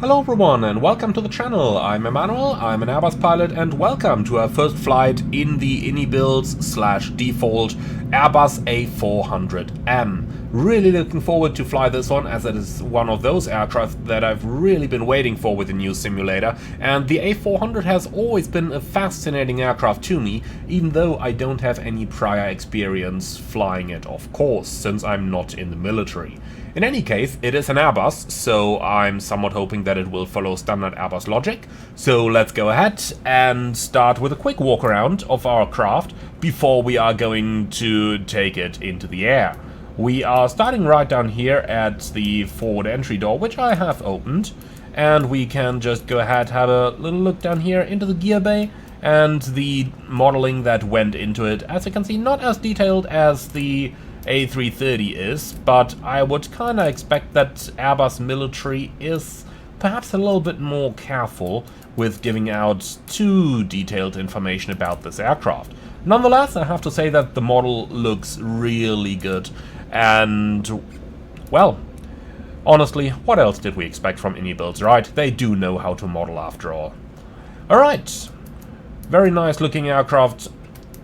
Hello everyone and welcome to the channel. I'm Emmanuel, I'm an Airbus pilot, and welcome to our first flight in the ini-builds/default Airbus A400M. Really looking forward to fly this one, as it is one of those aircraft that I've really been waiting for with the new simulator, and the A400 has always been a fascinating aircraft to me, even though I don't have any prior experience flying it, of course, since I'm not in the military. In any case, it is an Airbus, so I'm somewhat hoping that it will follow standard Airbus logic. So let's go ahead and start with a quick walk around of our craft before we are going to take it into the air. We are starting right down here at the forward entry door, which I have opened, and we can just go ahead, have a little look down here into the gear bay and the modeling that went into it. As you can see, not as detailed as the A330 is, but I would kind of expect that Airbus military is perhaps a little bit more careful with giving out too detailed information about this aircraft. Nonetheless, I have to say that the model looks really good, and, well, honestly, what else did we expect from ini-builds, right? They do know how to model after all. Alright, very nice looking aircraft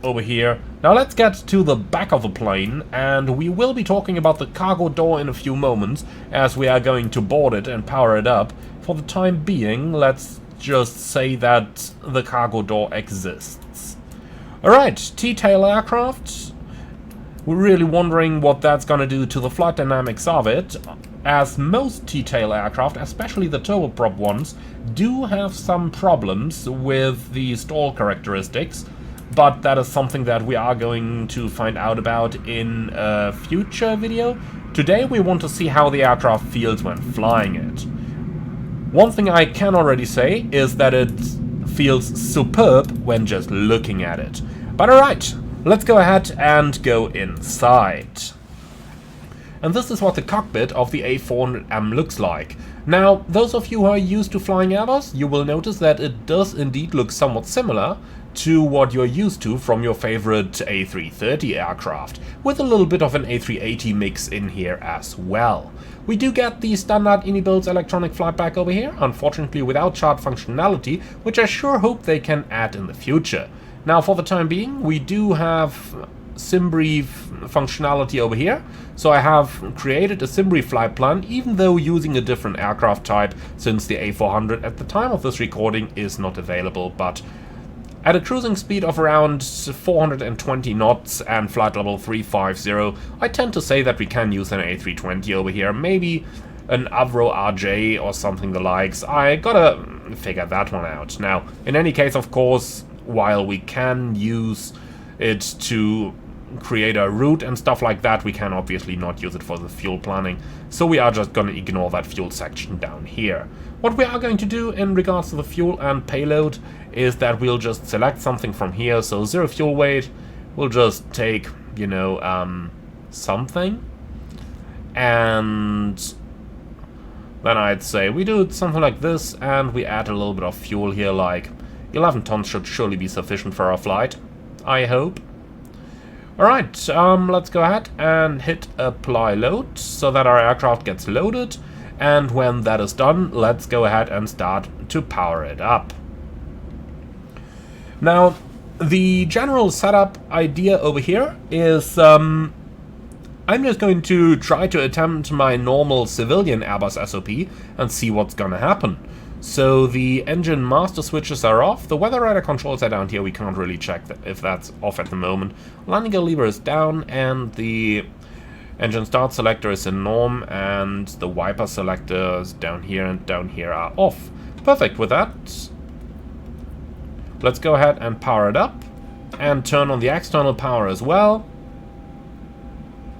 over here. Now let's get to the back of the plane, and we will be talking about the cargo door in a few moments, as we are going to board it and power it up. For the time being, let's just say that the cargo door exists. Alright, T-tail aircraft. We're really wondering what that's gonna do to the flight dynamics of it, as most T-tail aircraft, especially the turboprop ones, do have some problems with the stall characteristics. But that is something that we are going to find out about in a future video. Today we want to see how the aircraft feels when flying it. One thing I can already say is that it feels superb when just looking at it. But alright, let's go ahead and go inside. And this is what the cockpit of the A400M looks like. Now, those of you who are used to flying Airbus, you will notice that it does indeed look somewhat similar to what you're used to from your favorite A330 aircraft, with a little bit of an A380 mix in here as well. We do get the standard ini-builds electronic flight pack over here, unfortunately without chart functionality, which I sure hope they can add in the future. Now, for the time being, we do have SimBrief functionality over here, so I have created a SimBrief flight plan, even though using a different aircraft type, since the A400 at the time of this recording is not available, but at a cruising speed of around 420 knots and flight level 350, I tend to say that we can use an A320 over here, maybe an Avro RJ or something the likes. I gotta figure that one out. Now, in any case, of course, while we can use it to create a route and stuff like that, we can obviously not use it for the fuel planning, so we are just gonna ignore that fuel section down here. What we are going to do in regards to the fuel and payload is that we'll just select something from here, so 0 fuel weight, we'll just take, you know, something, and then I'd say we do something like this, and we add a little bit of fuel here, like 11 tons should surely be sufficient for our flight, I hope. Alright, let's go ahead and hit apply load so that our aircraft gets loaded, and when that is done, let's go ahead and start to power it up. Now, the general setup idea over here is I'm just going to try to attempt my normal civilian Airbus SOP and see what's gonna happen. So the engine master switches are off, the weather radar controls are down here, we can't really check if that's off at the moment. Landing gear lever is down, and the engine start selector is in norm, and the wiper selectors down here and down here are off. Perfect. With that, let's go ahead and power it up, and turn on the external power as well.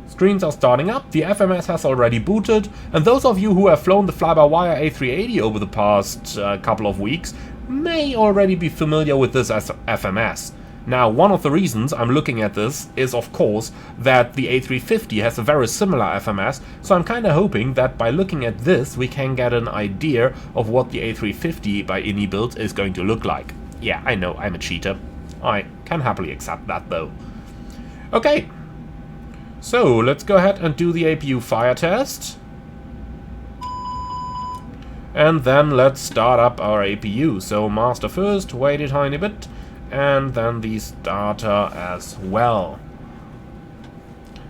Screens are starting up, the FMS has already booted, and those of you who have flown the fly-by-wire A380 over the past couple of weeks may already be familiar with this as FMS. Now, one of the reasons I'm looking at this is, of course, that the A350 has a very similar FMS, so I'm kinda hoping that by looking at this we can get an idea of what the A350 by ini-builds is going to look like. Yeah, I know, I'm a cheater. I can happily accept that though. Okay. So, let's go ahead and do the APU fire test. And then let's start up our APU. So master first, wait a tiny bit, and then the starter as well.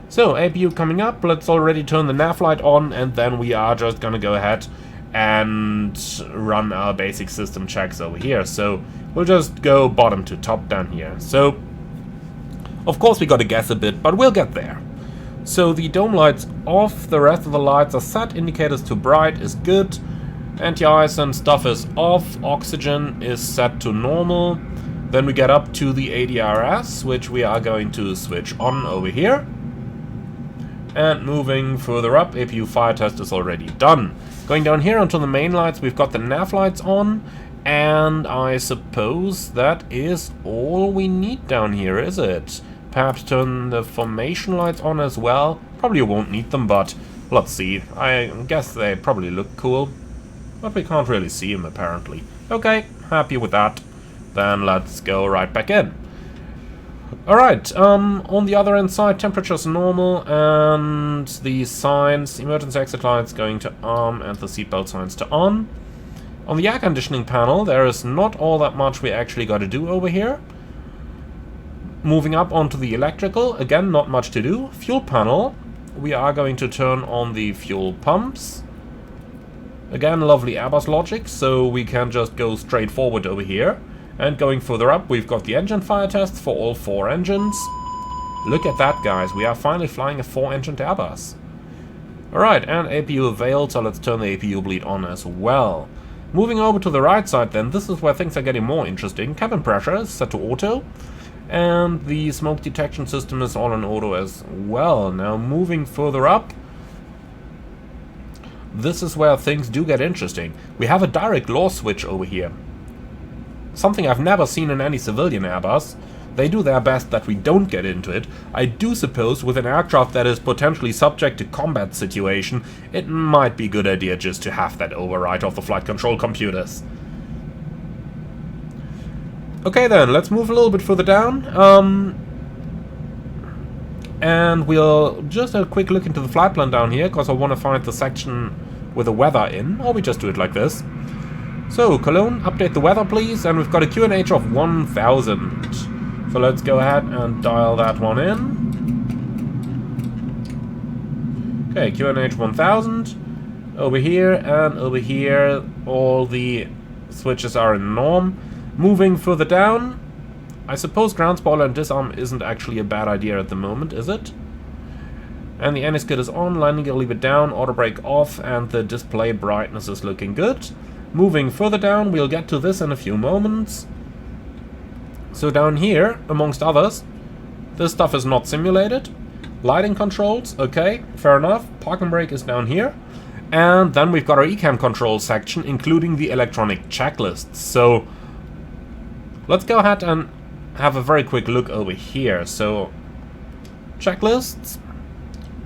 So APU coming up, let's already turn the nav light on, and then we are just gonna go ahead and run our basic system checks over here. So we'll just go bottom to top down here. So of course we gotta guess a bit, but we'll get there. So the dome lights off, the rest of the lights are set, indicators to bright is good. Anti-ice and stuff is off, oxygen is set to normal. Then we get up to the ADRS, which we are going to switch on over here. And moving further up, APU fire test is already done. Going down here onto the main lights, we've got the nav lights on. And I suppose that is all we need down here, is it? Perhaps turn the formation lights on as well. Probably won't need them, but let's see. I guess they probably look cool. But we can't really see him, apparently. Okay, happy with that. Then let's go right back in. Alright, on the other end side, temperature's normal, and the signs, emergency exit lights going to arm, and the seatbelt signs to on. On the air conditioning panel, there is not all that much we actually got to do over here. Moving up onto the electrical, again, not much to do. Fuel panel, we are going to turn on the fuel pumps. Again, lovely Airbus logic, so we can just go straight forward over here. And going further up, we've got the engine fire tests for all 4 engines. Look at that, guys, we are finally flying a 4-engined Airbus. Alright, and APU availed, so let's turn the APU bleed on as well. Moving over to the right side then, this is where things are getting more interesting. Cabin pressure is set to auto. And the smoke detection system is all on auto as well. Now moving further up, this is where things do get interesting. We have a direct law switch over here. Something I've never seen in any civilian Airbus. They do their best that we don't get into it. I do suppose with an aircraft that is potentially subject to combat situation, it might be a good idea just to have that override of the flight control computers. Okay then, let's move a little bit further down. And we'll just have a quick look into the flight plan down here, because I want to find the section with the weather in, or we just do it like this. So, Cologne, update the weather please, and we've got a QNH of 1000. So let's go ahead and dial that one in. Okay, QNH 1000. Over here and over here, all the switches are in norm. Moving further down, I suppose ground spoiler and disarm isn't actually a bad idea at the moment, is it? And the anti-skid is on, landing gear lever down, auto brake off, and the display brightness is looking good. Moving further down, we'll get to this in a few moments. So down here, amongst others, this stuff is not simulated. Lighting controls, okay, fair enough. Parking brake is down here. And then we've got our ECAM control section, including the electronic checklists. So let's go ahead and have a very quick look over here. So checklists,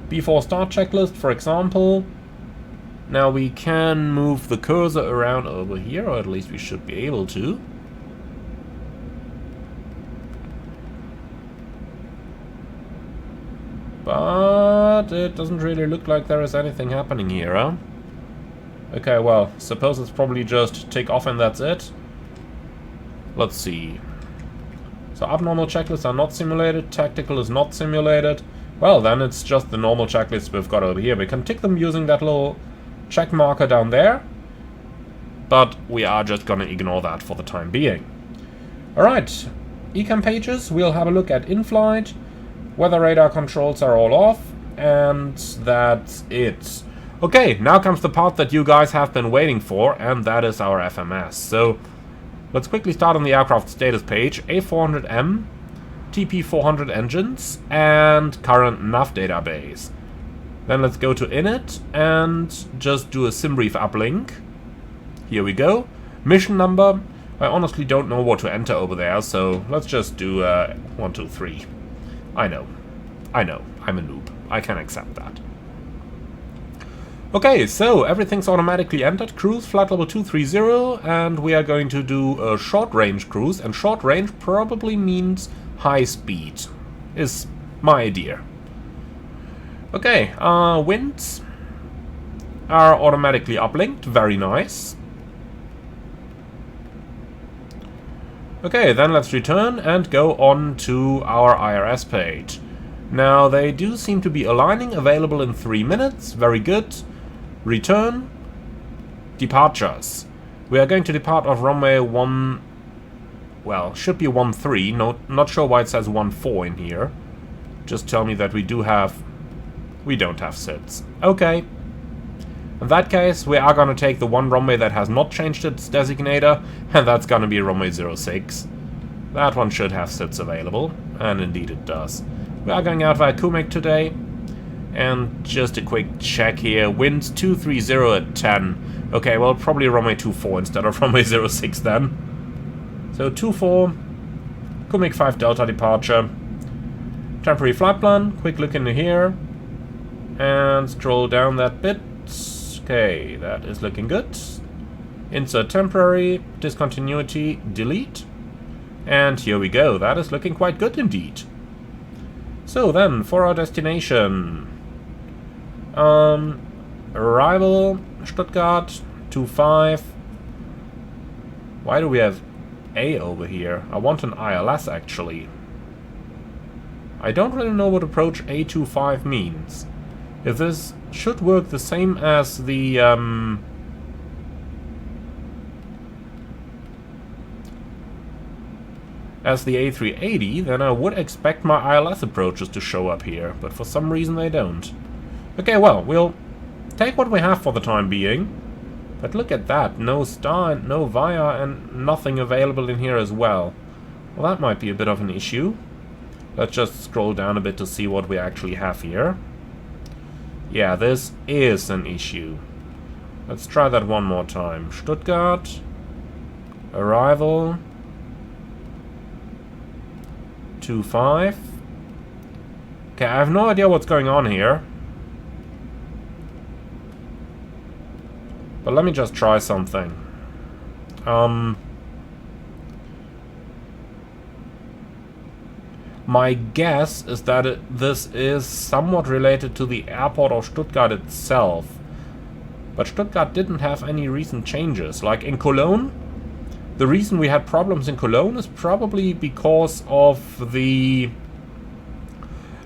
before start checklist, for example. Now we can move the cursor around over here, or at least we should be able to. But it doesn't really look like there is anything happening here, huh? Okay, well, suppose it's probably just take off and that's it. Let's see. So abnormal checklists are not simulated, tactical is not simulated. Well, then it's just the normal checklists we've got over here. We can tick them using that little check marker down there. But we are just gonna ignore that for the time being. Alright, ECAM pages, we'll have a look at in-flight. Weather radar controls are all off, and that's it. Okay, now comes the part that you guys have been waiting for, and that is our FMS. So let's quickly start on the aircraft status page. A400M, TP400 engines, and current nav database. Then let's go to init and just do a SimBrief uplink. Here we go. Mission number. I honestly don't know what to enter over there, so let's just do 1, 2, 3. I know, I'm a noob. I can accept that. Okay, so everything's automatically entered. Cruise, flight level 230, and we are going to do a short-range cruise, and short-range probably means high speed, is my idea. Okay, winds. are automatically uplinked. Very nice. Okay, then let's return and go on to our IRS page. Now, they do seem to be aligning, available in 3 minutes. Very good. Return. Departures. We are going to depart off runway 1... Well, should be 13. No, not sure why it says 14 in here. Just tell me that we do have... We don't have SIDS. Okay. In that case, we are going to take the one runway that has not changed its designator, and that's going to be runway 06. That one should have SIDS available, and indeed it does. We are going out via Kumek today, and just a quick check here. Winds 230 at 10. Okay, well, probably runway 24 instead of runway 06 then. So 24, Kumek 5 Delta departure. Temporary flight plan, quick look into here, and scroll down that bit. Okay, that is looking good. Insert temporary, discontinuity, delete. And here we go, that is looking quite good indeed. So then, for our destination. Arrival, Stuttgart, 25. Why do we have A over here? I want an ILS actually. I don't really know what approach A25 means. If this should work the same as the A380, then I would expect my ILS approaches to show up here, but for some reason they don't. Okay, well, we'll take what we have for the time being. But look at that, no star, no via, and nothing available in here as well. Well, that might be a bit of an issue. Let's just scroll down a bit to see what we actually have here. Yeah, this is an issue. Let's try that one more time. Stuttgart. Arrival. 25. Okay, I have no idea what's going on here. But let me just try something. My guess is that this is somewhat related to the airport of Stuttgart itself. But Stuttgart didn't have any recent changes. Like in Cologne, the reason we had problems in Cologne is probably because of the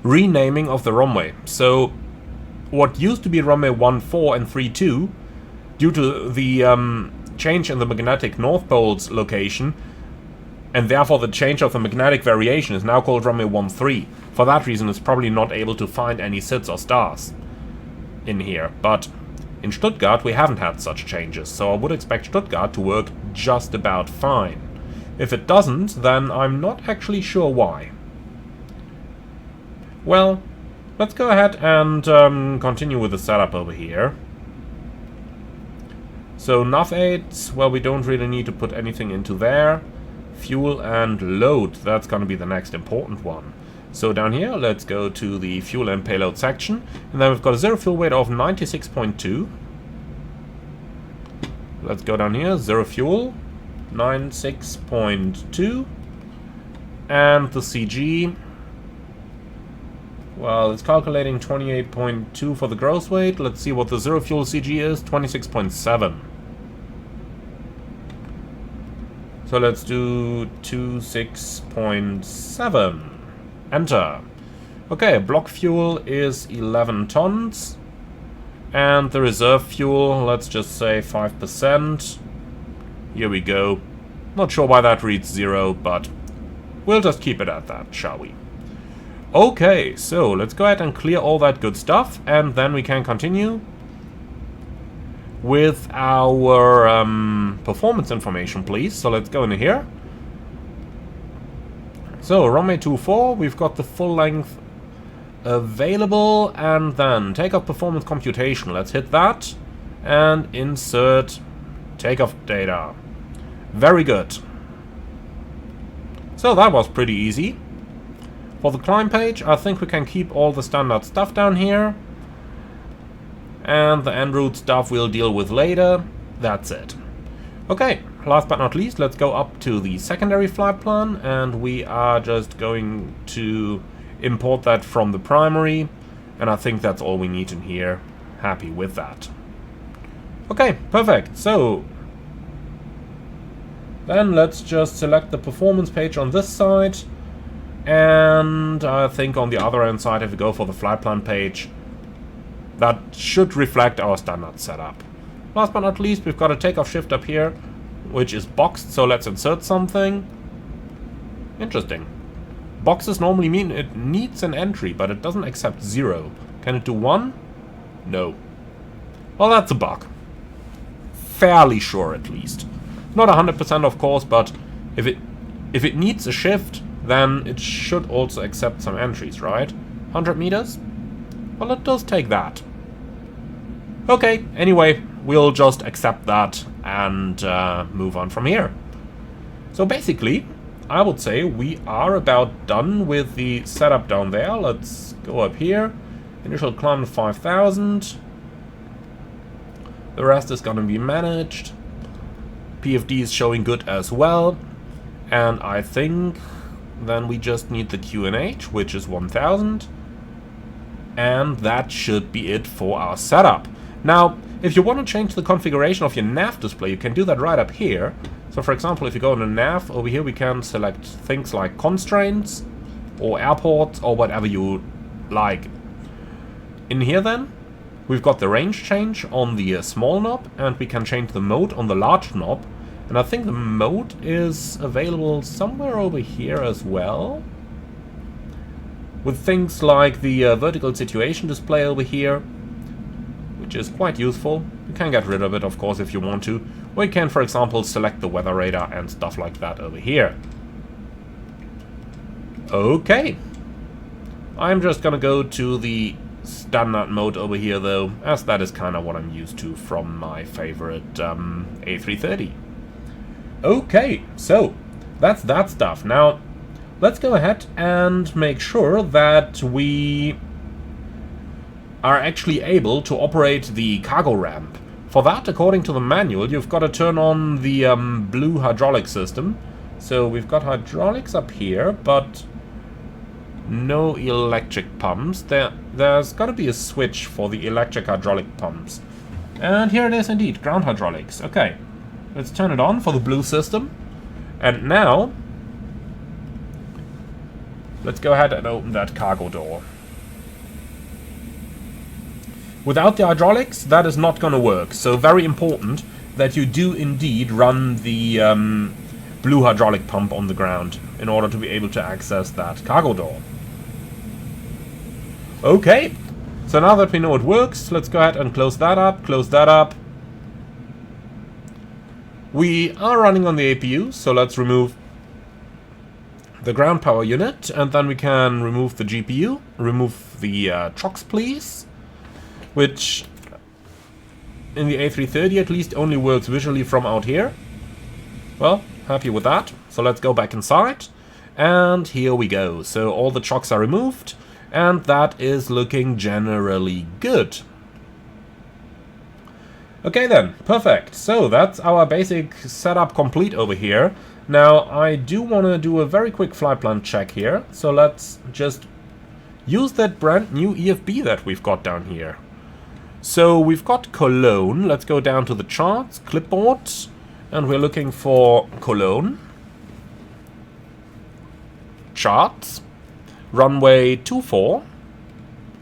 renaming of the runway. So what used to be runway 14 and 32, due to the change in the magnetic North Pole's location, and therefore the change of the magnetic variation, is now called runway 13. For that reason, it's probably not able to find any SIDS or stars in here. But in Stuttgart, we haven't had such changes, so I would expect Stuttgart to work just about fine. If it doesn't, then I'm not actually sure why. Well, let's go ahead and continue with the setup over here. So nav aids, well, we don't really need to put anything into there. Fuel and load, that's going to be the next important one. So down here, let's go to the fuel and payload section. And then we've got a zero fuel weight of 96.2. Let's go down here, zero fuel, 96.2. And the CG, well, it's calculating 28.2 for the gross weight. Let's see what the zero fuel CG is, 26.7. So let's do 26.7. Enter. Okay, block fuel is 11 tons. And the reserve fuel, let's just say 5%. Here we go. Not sure why that reads 0, but we'll just keep it at that, shall we? Okay, so let's go ahead and clear all that good stuff, and then we can continue with our performance information, please. So let's go into here. So runway 24, we've got the full length available, and then takeoff performance computation. Let's hit that and insert takeoff data. Very good. So that was pretty easy. For the climb page, I think we can keep all the standard stuff down here. And the en route stuff we'll deal with later. That's it. Okay, last but not least, let's go up to the secondary flight plan, and we are just going to import that from the primary, and I think that's all we need in here. Happy with that. Okay, perfect. So then let's just select the performance page on this side. And I think on the other hand side, if we go for the flight plan page, that should reflect our standard setup. Last but not least, we've got a takeoff shift up here, which is boxed, so let's insert something. Interesting. Boxes normally mean it needs an entry, but it doesn't accept 0. Can it do 1? No. Well, that's a bug. Fairly sure, at least. Not 100% of course, but if it needs a shift, then it should also accept some entries, right? 100 meters? Well, it does take that. Okay, anyway, we'll just accept that and move on from here. So basically, I would say we are about done with the setup down there. Let's go up here. Initial climb 5,000. The rest is gonna be managed. PFD is showing good as well. And I think then we just need the QNH, which is 1,000. And that should be it for our setup. Now, if you want to change the configuration of your nav display, you can do that right up here. So for example, if you go in the nav, over here we can select things like constraints or airports or whatever you like. In here then, we've got the range change on the small knob, and we can change the mode on the large knob. And I think the mode is available somewhere over here as well. With things like the vertical situation display over here, which is quite useful. You can get rid of it, of course, if you want to. Or you can, for example, select the weather radar and stuff like that over here. Okay. I'm just gonna go to the standard mode over here, though, as that is kind of what I'm used to from my favorite A330. Okay, so that's that stuff. Now, let's go ahead and make sure that we are actually able to operate the cargo ramp. For that, according to the manual, you've got to turn on the blue hydraulic system. So we've got hydraulics up here, but no electric pumps. There's got to be a switch for the electric hydraulic pumps. And here it is indeed, ground hydraulics. Okay, let's turn it on for the blue system. And now, let's go ahead and open that cargo door. Without the hydraulics, that is not going to work. So very important that you do indeed run the blue hydraulic pump on the ground in order to be able to access that cargo door. Okay, so now that we know it works, let's go ahead and close that up, close that up. We are running on the APU, so let's remove the ground power unit, and then we can remove the GPU, remove the chocks, please. Which, in the A330 at least, only works visually from out here. Well, happy with that. So let's go back inside. And here we go. So all the chocks are removed. And that is looking generally good. Okay then, perfect. So that's our basic setup complete over here. Now, I do want to do a very quick flight plan check here. So let's just use that brand new EFB that we've got down here. So we've got Cologne. Let's go down to the charts, clipboard, and we're looking for Cologne. Charts, runway 24,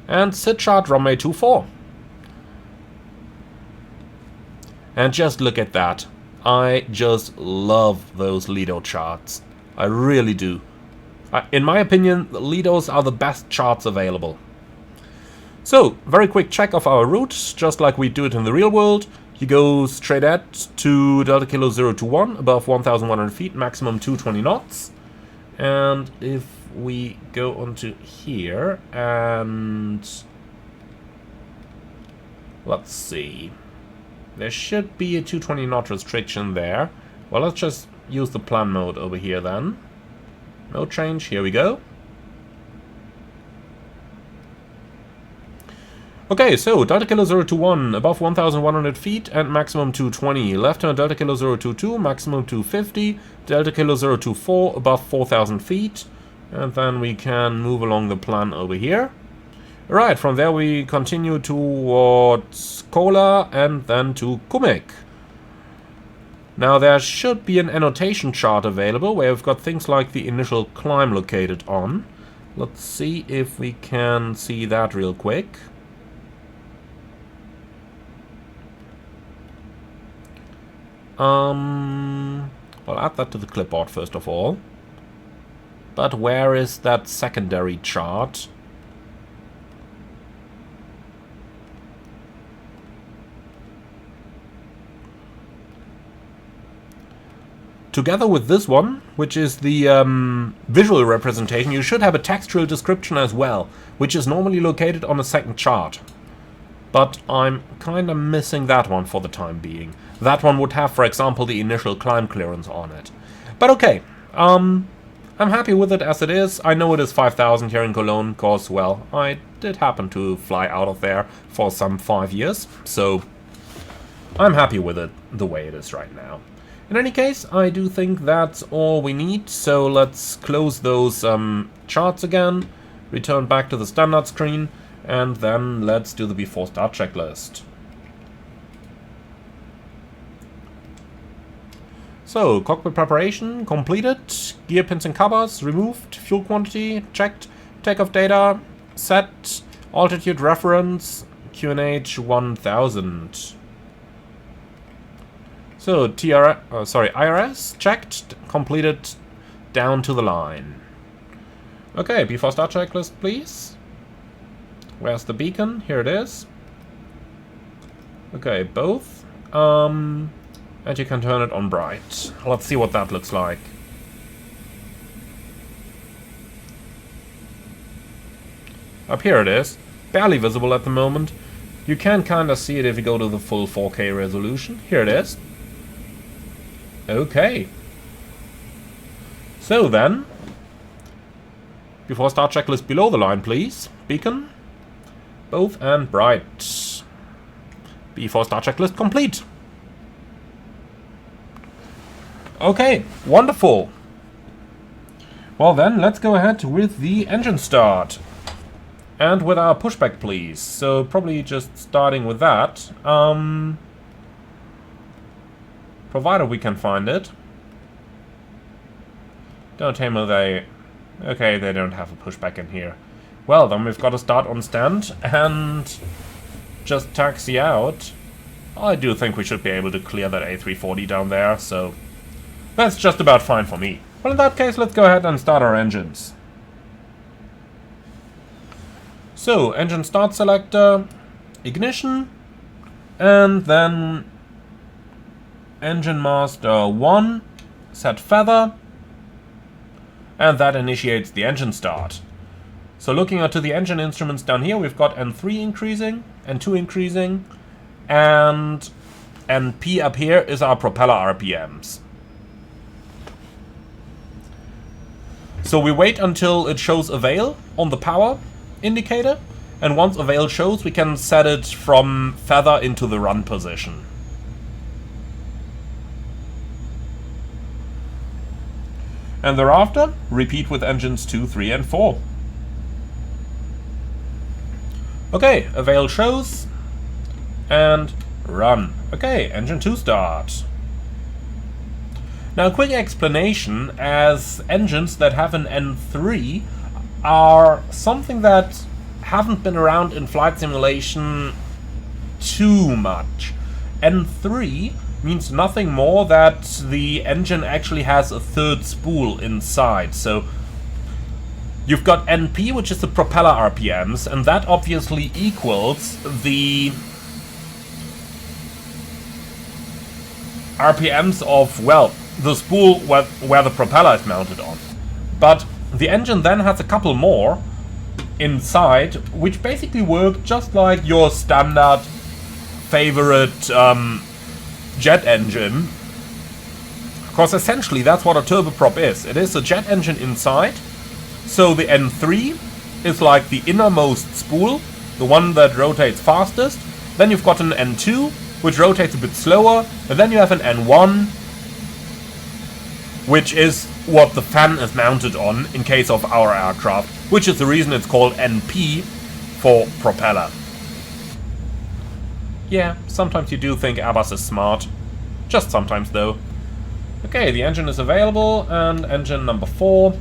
and sit chart runway 24. And just look at that. I just love those Lido charts. I really do. In my opinion, the Lidos are the best charts available. So, very quick check of our route, just like we do it in the real world. You go straight ahead to Delta Kilo 021, above 1,100 feet, maximum 220 knots. And if we go onto here, and let's see. There should be a 220 knot restriction there. Well, let's just use the plan mode over here then. No change, here we go. Okay, so Delta Kilo 021, above 1,100 feet and maximum 220. Left turn Delta Kilo 022, maximum 250. Delta Kilo 024, above 4,000 feet. And then we can move along the plan over here. Right, from there we continue towards Kola and then to Kumik. Now there should be an annotation chart available where we've got things like the initial climb located on. Let's see if we can see that real quick. I'll add that to the clipboard first of all. But where is that secondary chart? Together with this one, which is the visual representation, you should have a textual description as well, which is normally located on a second chart. But I'm kind of missing that one for the time being. That one would have, for example, the initial climb clearance on it. But okay, I'm happy with it as it is. I know it is 5,000 here in Cologne, because, well, I did happen to fly out of there for some 5 years, so I'm happy with it the way it is right now. In any case, I do think that's all we need, so let's close those charts again, return back to the standard screen, and then let's do the before start checklist. So, cockpit preparation completed, gear pins and covers removed, fuel quantity checked, takeoff data set, altitude reference, QNH 1000. So, IRS checked, completed, down to the line. Okay, before start checklist, please. Where's the beacon? Here it is. Okay, both. And you can turn it on bright. Let's see what that looks like. Up here it is. Barely visible at the moment. You can kind of see it if you go to the full 4K resolution. Here it is. Okay. So then, before start checklist below the line, please. Beacon, both and bright. Before start checklist complete. Okay, wonderful. Well then, let's go ahead with the engine start. And with our pushback, please. So probably just starting with that. Provided we can find it. Don't tell me they... Okay, they don't have a pushback in here. Well, then we've got to start on stand and just taxi out. I do think we should be able to clear that A340 down there, so that's just about fine for me. Well, in that case, let's go ahead and start our engines. So, engine start selector, ignition, and then engine master 1, set feather, and that initiates the engine start. So looking at the engine instruments down here, we've got N3 increasing, N2 increasing, and NP up here is our propeller RPMs. So we wait until it shows avail on the power indicator, and once avail shows, we can set it from feather into the run position. And thereafter, repeat with engines 2, 3, and 4. Okay, avail shows, and run. Okay, engine 2 start. Now, a quick explanation, as engines that have an N3 are something that haven't been around in flight simulation too much. N3 means nothing more that the engine actually has a third spool inside. So you've got NP, which is the propeller RPMs, and that obviously equals the RPMs of, well, the spool where the propeller is mounted on. But the engine then has a couple more inside, which basically work just like your standard favorite jet engine. Because essentially that's what a turboprop is. It is a jet engine inside. So the N3 is like the innermost spool, the one that rotates fastest. Then you've got an N2, which rotates a bit slower. And then you have an N1, which is what the fan is mounted on in case of our aircraft, which is the reason it's called NP for propeller. Yeah, sometimes you do think Airbus is smart. Just sometimes though. Okay, the engine is available, and engine number 4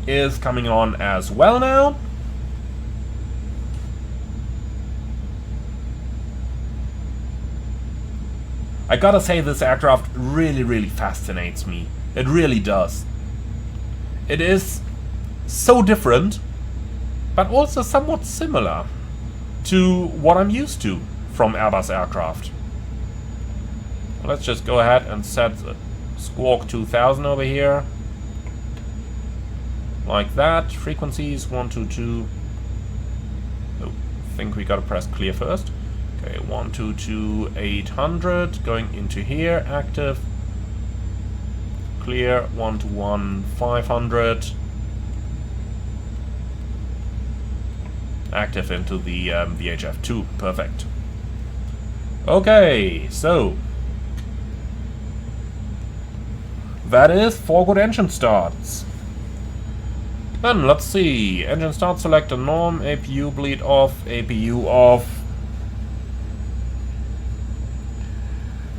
is coming on as well now. I gotta say, this aircraft really fascinates me. It really does. It is so different, but also somewhat similar to what I'm used to from Airbus aircraft. Let's just go ahead and set Squawk 2000 over here. Like that. Frequencies 122. Oh, I think we gotta press clear first. Okay, 122 800 going into here, active. Clear 121 500. Active into the VHF2. Perfect. Okay, so that is 4 good engine starts. Then let's see. Engine start selector norm, APU bleed off, APU off.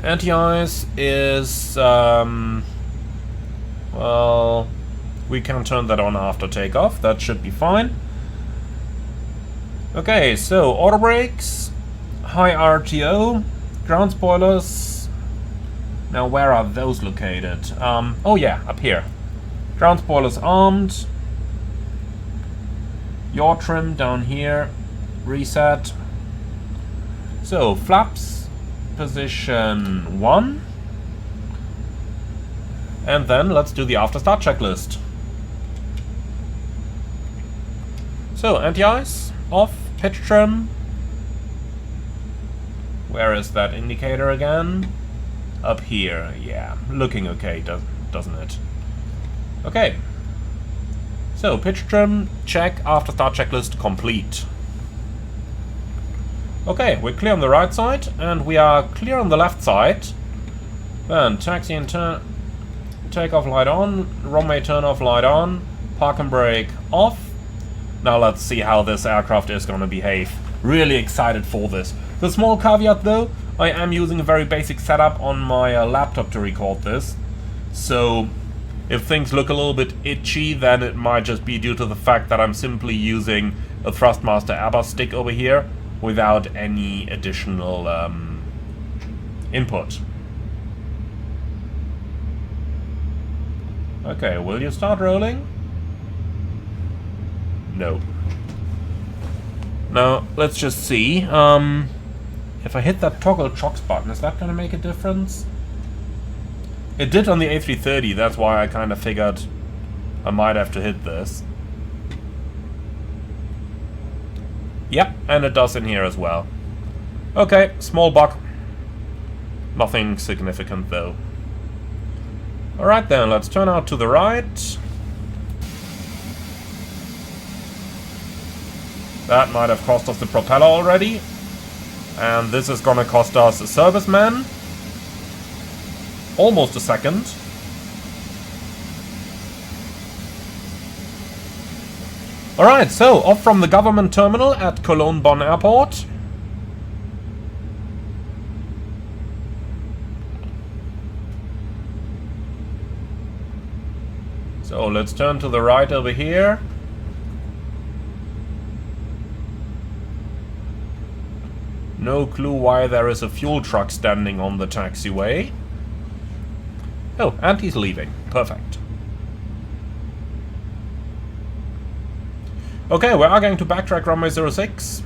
Anti-ice is, well, we can turn that on after takeoff. That should be fine. Okay, so auto brakes, high RTO, ground spoilers. Now where are those located? Oh yeah, up here. Ground spoilers armed. Yaw trim down here. Reset. So flaps, position 1. And then let's do the after start checklist. So anti-ice off, pitch trim. Where is that indicator again? Up here, yeah. Looking okay, doesn't it? Okay. So, pitch trim, check, after start checklist complete. Okay, we're clear on the right side, and we are clear on the left side. Then, taxi and takeoff light on, runway turn off light on, park and brake off. Now let's see how this aircraft is going to behave. Really excited for this. The small caveat though, I am using a very basic setup on my laptop to record this. So if things look a little bit itchy, then it might just be due to the fact that I'm simply using a Thrustmaster Airbus stick over here without any additional input. Okay, will you start rolling? No. Now, let's just see. If I hit that toggle chocks button, is that going to make a difference? It did on the A330, that's why I kind of figured I might have to hit this. Yep, and it does in here as well. Okay, small bug. Nothing significant though. Alright then, let's turn out to the right. That might have cost us the propeller already. And this is gonna cost us a serviceman. Almost a second. Alright, so off from the government terminal at Cologne-Bonn Airport. So let's turn to the right over here. No clue why there is a fuel truck standing on the taxiway. Oh, and he's leaving. Perfect. Okay, we are going to backtrack runway 06.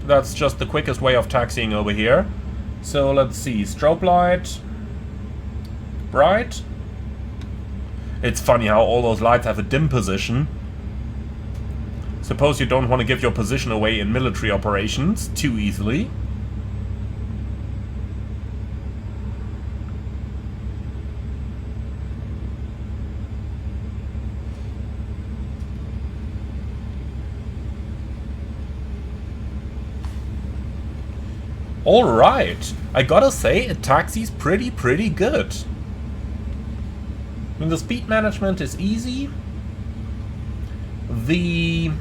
That's just the quickest way of taxiing over here. So let's see. Strobe light. Bright. It's funny how all those lights have a dim position. Suppose you don't want to give your position away in military operations too easily. Alright, I gotta say, it taxis pretty good. I mean, the speed management is easy. The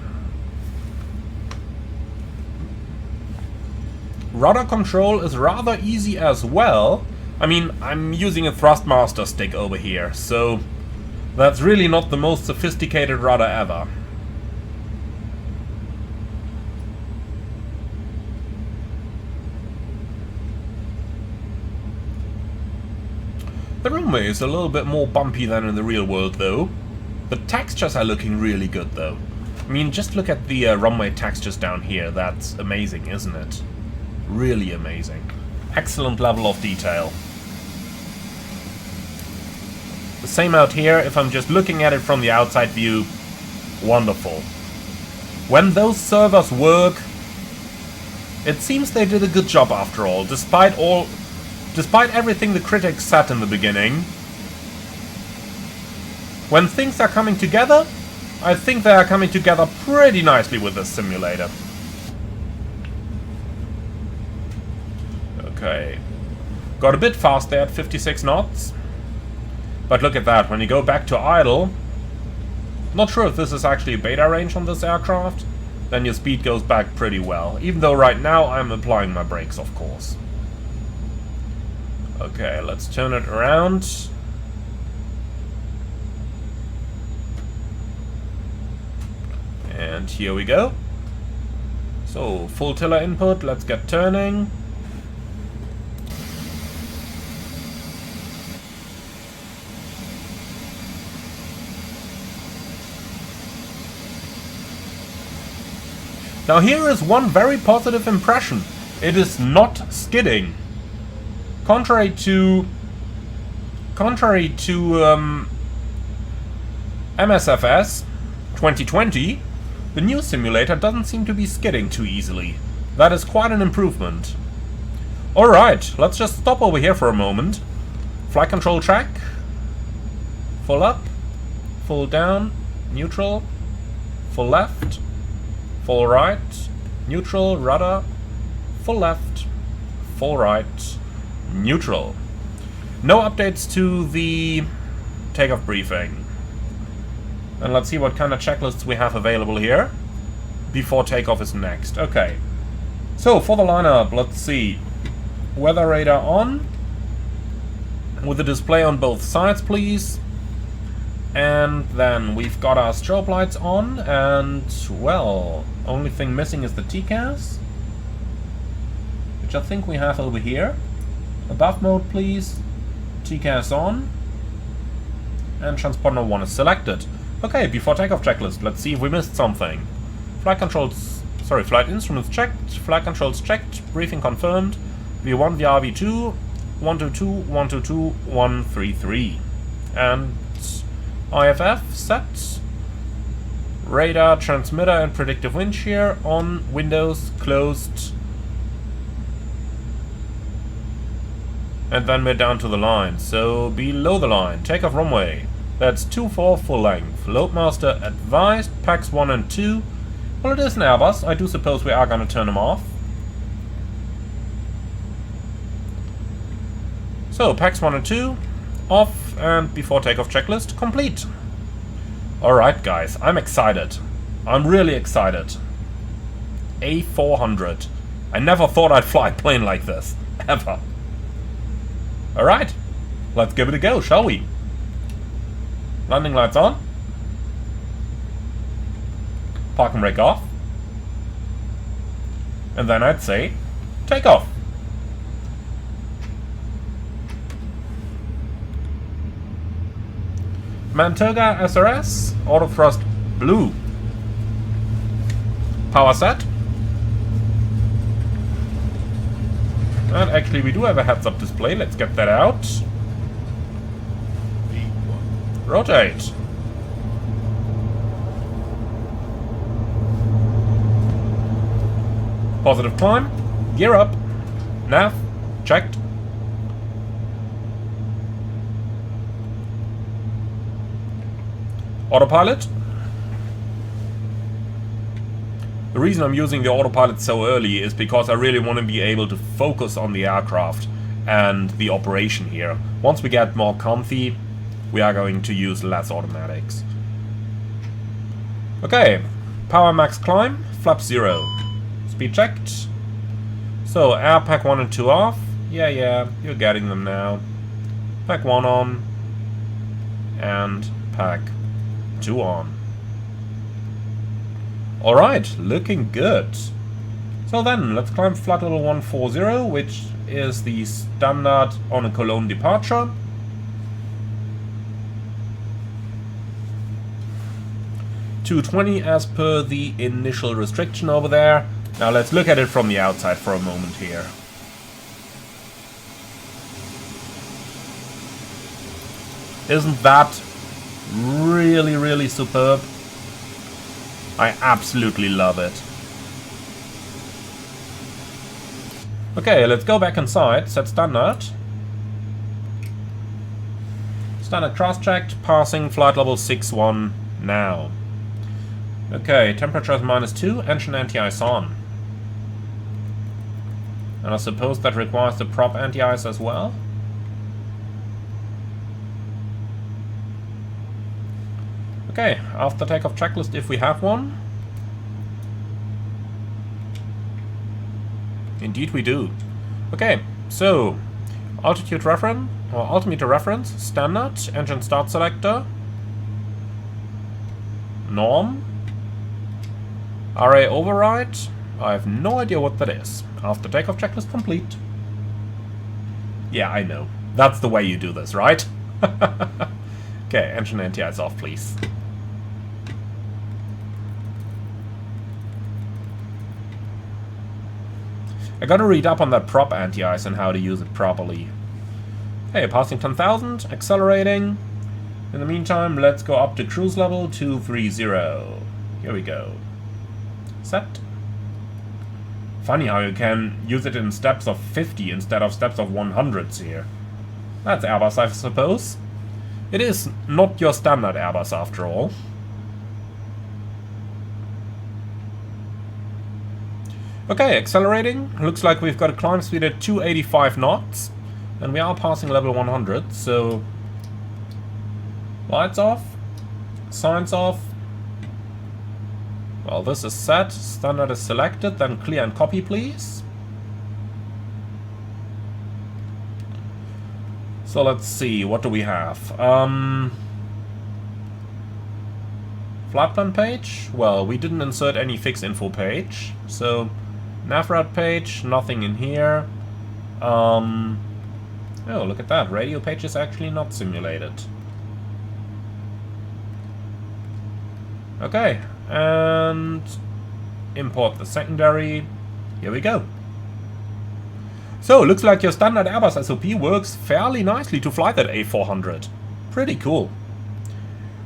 rudder control is rather easy as well. I mean, I'm using a Thrustmaster stick over here, so that's really not the most sophisticated rudder ever. The runway is a little bit more bumpy than in the real world though. The textures are looking really good though. I mean, just look at the runway textures down here. That's amazing, isn't it? Really amazing. Excellent level of detail. The same out here, if I'm just looking at it from the outside view. Wonderful. When those servers work, it seems they did a good job after all, despite everything the critics said in the beginning. When things are coming together, I think they are coming together pretty nicely with this simulator. Okay. Got a bit fast there at 56 knots. But look at that, when you go back to idle, not sure if this is actually a beta range on this aircraft, then your speed goes back pretty well. Even though right now I'm applying my brakes, of course. Okay, let's turn it around. And here we go. So, full tiller input, let's get turning. Now here is one very positive impression. It is not skidding. Contrary to MSFS 2020, the new simulator doesn't seem to be skidding too easily. That is quite an improvement. Alright, let's just stop over here for a moment. Flight control check. Full up. Full down. Neutral. Full left. Full right. Neutral. Rudder. Full left. Full right. Neutral. No updates to the takeoff briefing. And let's see what kind of checklists we have available here before takeoff is next. Okay. So for the lineup, let's see. Weather radar on. With the display on both sides, please. And then we've got our strobe lights on. And, well, only thing missing is the TCAS, which I think we have over here. Above mode, please. TCAS on. And transponder 1 is selected. Okay, before takeoff checklist, let's see if we missed something. Flight instruments checked, flight controls checked, briefing confirmed, V1, VR, V2, 122, 122, 133. And IFF set, radar, transmitter and predictive wind shear on, windows closed. And then we're down to the line, so below the line, takeoff runway. That's 24 full length. Loadmaster advised, packs 1 and 2. Well, it is an Airbus. I do suppose we are going to turn them off. So, packs 1 and 2, off, and before takeoff checklist, complete. Alright guys, I'm excited. I'm really excited. A400. I never thought I'd fly a plane like this. Ever. Alright, let's give it a go, shall we? Landing lights on. Park and brake off. And then I'd say, take off. Mantoga SRS, auto thrust blue. Power set. And actually we do have a heads-up display, let's get that out. Rotate. Positive climb. Gear up. Nav. Checked. Autopilot. The reason I'm using the autopilot so early is because I really want to be able to focus on the aircraft and the operation here. Once we get more comfy, we are going to use less automatics. Okay, power max climb, flap 0. Speed checked. So, air pack 1 and 2 off. Yeah, you're getting them now. Pack 1 on. And pack 2 on. Alright, looking good. So then, let's climb flight level 140, which is the standard on a Cologne departure. $220 as per the initial restriction over there. Now let's look at it from the outside for a moment here. Isn't that really, really superb? I absolutely love it. Okay, let's go back inside, set standard. Standard cross-checked, passing flight level 61 now. Okay, temperature is -2, engine anti-ice on. And I suppose that requires the prop anti-ice as well? Okay, after takeoff checklist if we have one. Indeed we do. Okay, so altitude reference, or altimeter reference, standard, engine start selector, norm, RA override. I have no idea what that is. After takeoff checklist complete. Yeah, I know. That's the way you do this, right? Okay, engine anti-ice off, please. I gotta read up on that prop anti-ice and how to use it properly. Hey, passing 10,000, accelerating. In the meantime, let's go up to cruise level 230. Here we go. Set. Funny how you can use it in steps of 50 instead of steps of 100s here. That's Airbus, I suppose. It is not your standard Airbus after all. Okay, accelerating. Looks like we've got a climb speed at 285 knots. And we are passing level 100, so... Lights off. Signs off. Well, this is set. Standard is selected. Then clear and copy, please. So let's see. What do we have? Flight plan page? Well, we didn't insert any fix info page. So... Navrat page, nothing in here. Oh, look at that. Radio page is actually not simulated. Okay, and import the secondary. Here we go. So, looks like your standard Airbus SOP works fairly nicely to fly that A400. Pretty cool.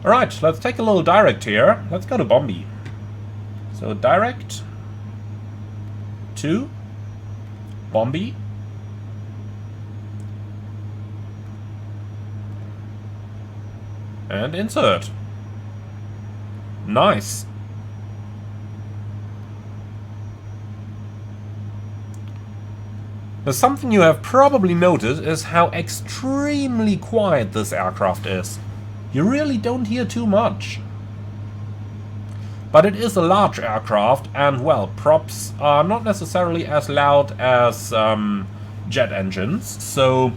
Alright, let's take a little direct here. Let's go to Bombi. So, direct... to Bombi. And insert. Nice. Now, something you have probably noticed is how extremely quiet this aircraft is. You really don't hear too much. But it is a large aircraft, and well, props are not necessarily as loud as jet engines, so...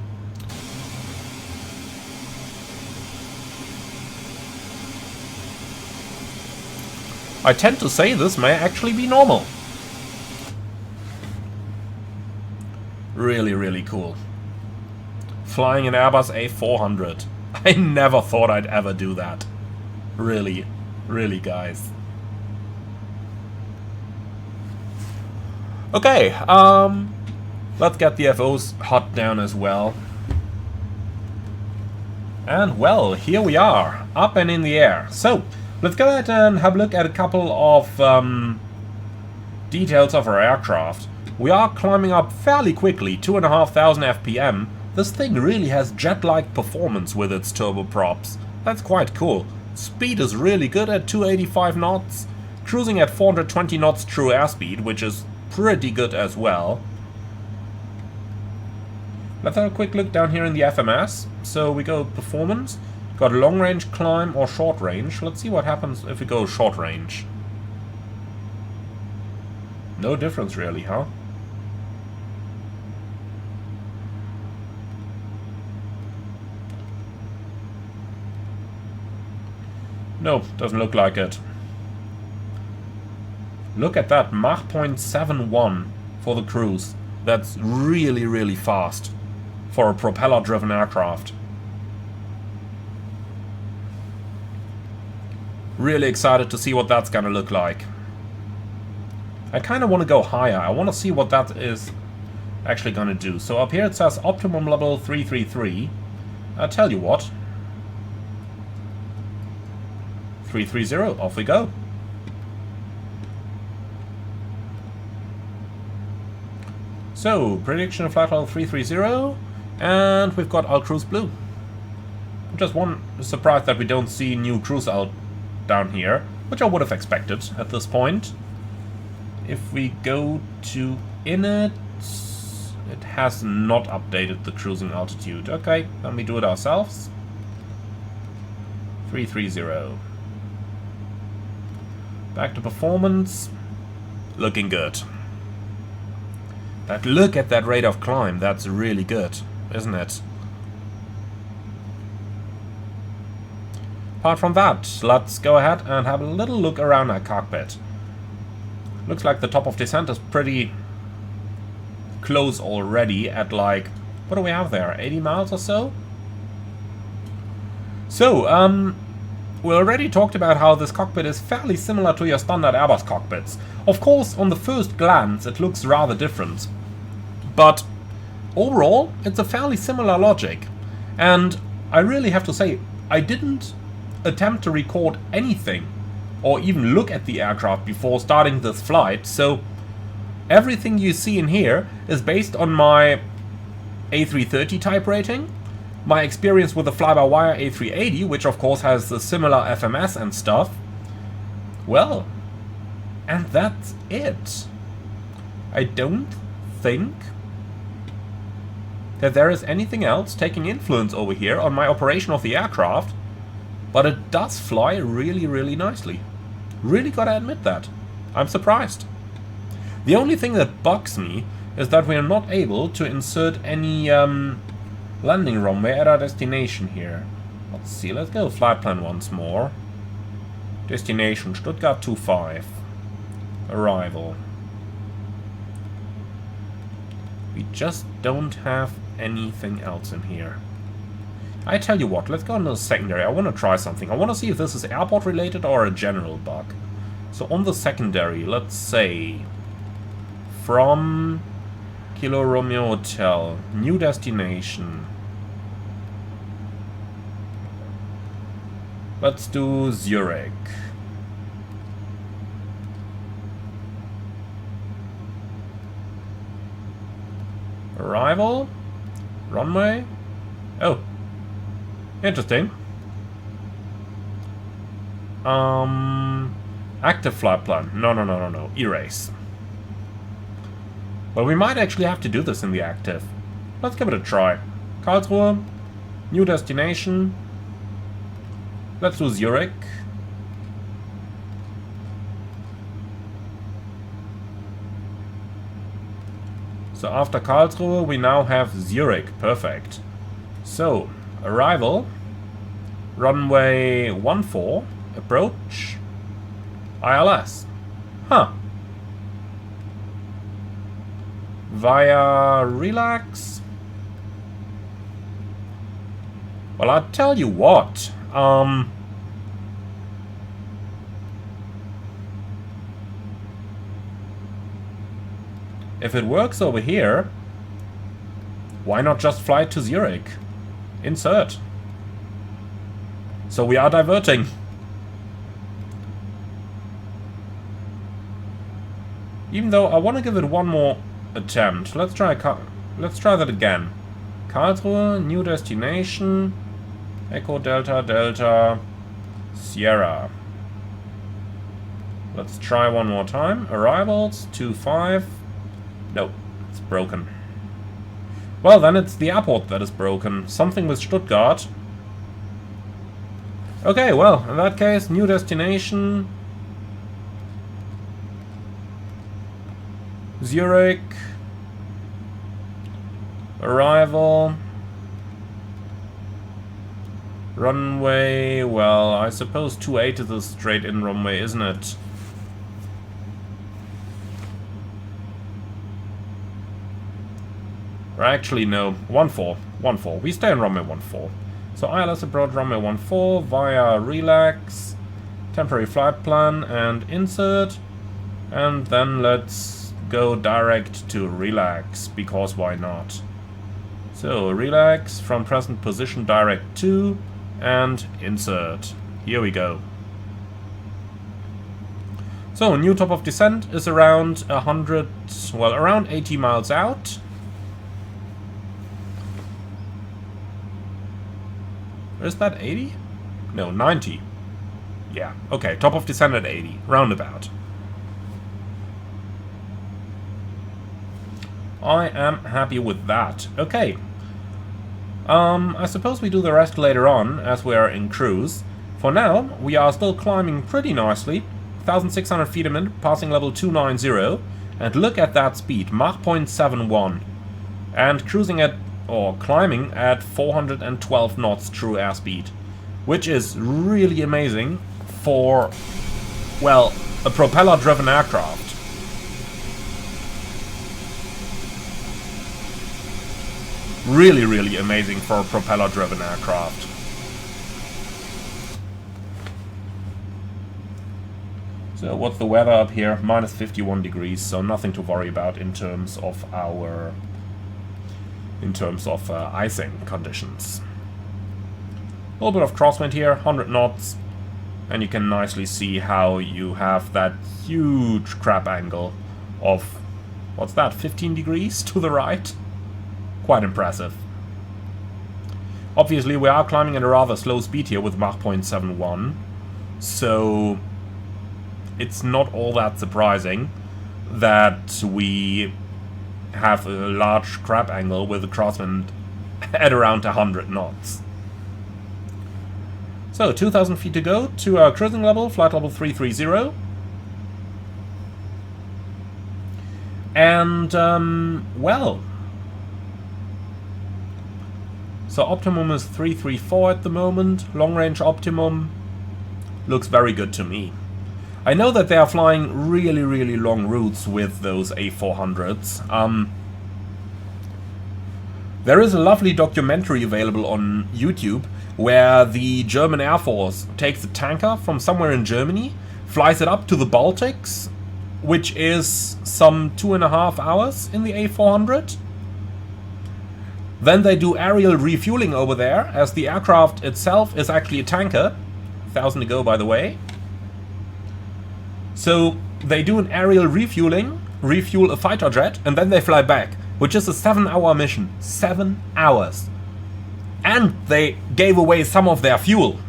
I tend to say this may actually be normal. Really, really cool. Flying an Airbus A400. I never thought I'd ever do that. Really, really, guys. Okay, let's get the FOs hot down as well. And well, here we are, up and in the air. So, let's go ahead and have a look at a couple of details of our aircraft. We are climbing up fairly quickly, 2,500 FPM. This thing really has jet-like performance with its turboprops. That's quite cool. Speed is really good at 285 knots. Cruising at 420 knots true airspeed, which is pretty good as well. Let's have a quick look down here in the FMS. So we go performance. Got long range climb or short range. Let's see what happens if we go short range. No difference really, huh? No, doesn't look like it. Look at that, Mach 0.71 for the cruise. That's really, really fast for a propeller-driven aircraft. Really excited to see what that's gonna look like. I kind of want to go higher. I want to see what that is actually gonna do. So up here it says optimum level 333. I'll tell you what. 330, off we go. So, prediction of flight level 330, and we've got our cruise blue. I'm just surprised that we don't see new cruise out down here, which I would have expected at this point. If we go to init, it has not updated the cruising altitude. Okay, then we do it ourselves. 330. Back to performance. Looking good. Look at that rate of climb. That's really good, isn't it? Apart from that, let's go ahead and have a little look around our cockpit. Looks like the top of descent is pretty close already at like, what do we have there, 80 miles or so? So, we already talked about how this cockpit is fairly similar to your standard Airbus cockpits. Of course, on the first glance, it looks rather different. But overall, it's a fairly similar logic. And I really have to say, I didn't attempt to record anything or even look at the aircraft before starting this flight, so everything you see in here is based on my A330 type rating, my experience with the fly-by-wire A380, which of course has the similar FMS and stuff. Well, and that's it. I don't think that there is anything else taking influence over here on my operation of the aircraft, but it does fly really, really nicely. Really gotta admit that. I'm surprised. The only thing that bugs me is that we are not able to insert any landing runway at our destination here. Let's see, let's go flight plan once more. Destination Stuttgart 25. Arrival. We just don't have anything else in here. I tell you what, let's go on the secondary. I want to try something. I want to see if this is airport related or a general bug. So on the secondary, let's say from Kilo Romeo Hotel, new destination. Let's do Zurich. Arrival, runway. Oh, interesting. Active flight plan. No. Erase. Well, we might actually have to do this in the active. Let's give it a try. Karlsruhe, new destination. Let's do Zurich. So after Karlsruhe, we now have Zurich. Perfect. So, arrival. Runway 14. Approach. ILS. Huh. Via relax. Well, I'll tell you what. If it works over here, why not just fly to Zurich? Insert. So we are diverting. Even though I want to give it one more attempt. Let's try that again. Karlsruhe, new destination. Echo Delta Delta Sierra. Let's try one more time. Arrivals 25. No, it's broken. Well, then it's the airport that is broken. Something with Stuttgart. Okay, well, in that case, new destination. Zurich. Arrival. Runway, well, I suppose 28 is a straight-in runway, isn't it? Or actually, no, 14. We stay on runway 14. So ILS approach runway 14 via relax, temporary flight plan, and insert. And then let's go direct to relax, because why not? So, relax, from present position direct to, and insert. Here we go. So, new top of descent is around 100, well, around 80 miles out. Is that 80? No, 90. Yeah, okay, top of descent at 80, roundabout. I am happy with that. Okay. I suppose we do the rest later on, as we are in cruise. For now, we are still climbing pretty nicely. 1,600 feet a minute, passing level 290. And look at that speed, Mach 0.71. And cruising at, or climbing at 412 knots true airspeed. Which is really amazing for, well, a propeller-driven aircraft. Really, really amazing for a propeller-driven aircraft. So what's the weather up here? Minus 51 degrees, so nothing to worry about in terms of our... icing conditions. A little bit of crosswind here, 100 knots. And you can nicely see how you have that huge crab angle of... what's that, 15 degrees to the right? Quite impressive. Obviously, we are climbing at a rather slow speed here with Mach 0.71, so it's not all that surprising that we have a large crab angle with a crosswind at around 100 knots. So, 2,000 feet to go to our cruising level, flight level 330. And, well... So optimum is 334 at the moment. Long range optimum looks very good to me. I know that they are flying really, really long routes with those A400s. There is a lovely documentary available on YouTube where the German Air Force takes a tanker from somewhere in Germany, flies it up to the Baltics, which is some 2.5 hours in the A400. Then they do aerial refueling over there, as the aircraft itself is actually a tanker. 1,000 to go, by the way. So they do an aerial refueling, refuel a fighter jet, and then they fly back, which is a 7-hour mission. 7 hours. And they gave away some of their fuel.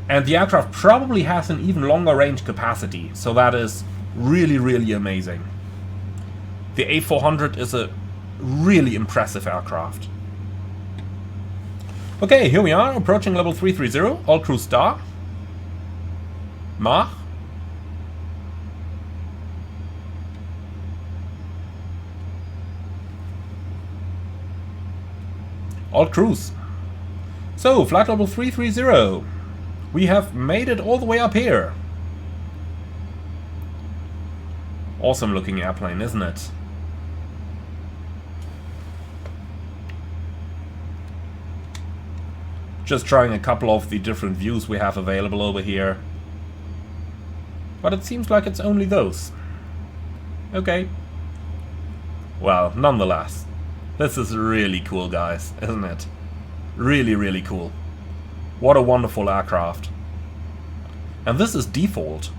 And the aircraft probably has an even longer range capacity, so that is really, really amazing. The A400 is a really impressive aircraft. Okay, here we are, approaching level 330, all crew star. Mach. All crews. So, flight level 330. We have made it all the way up here. Awesome looking airplane, isn't it? Just trying a couple of the different views we have available over here. But it seems like it's only those. Okay. Well, nonetheless. This is really cool, guys, isn't it? Really, really cool. What a wonderful aircraft. And this is default.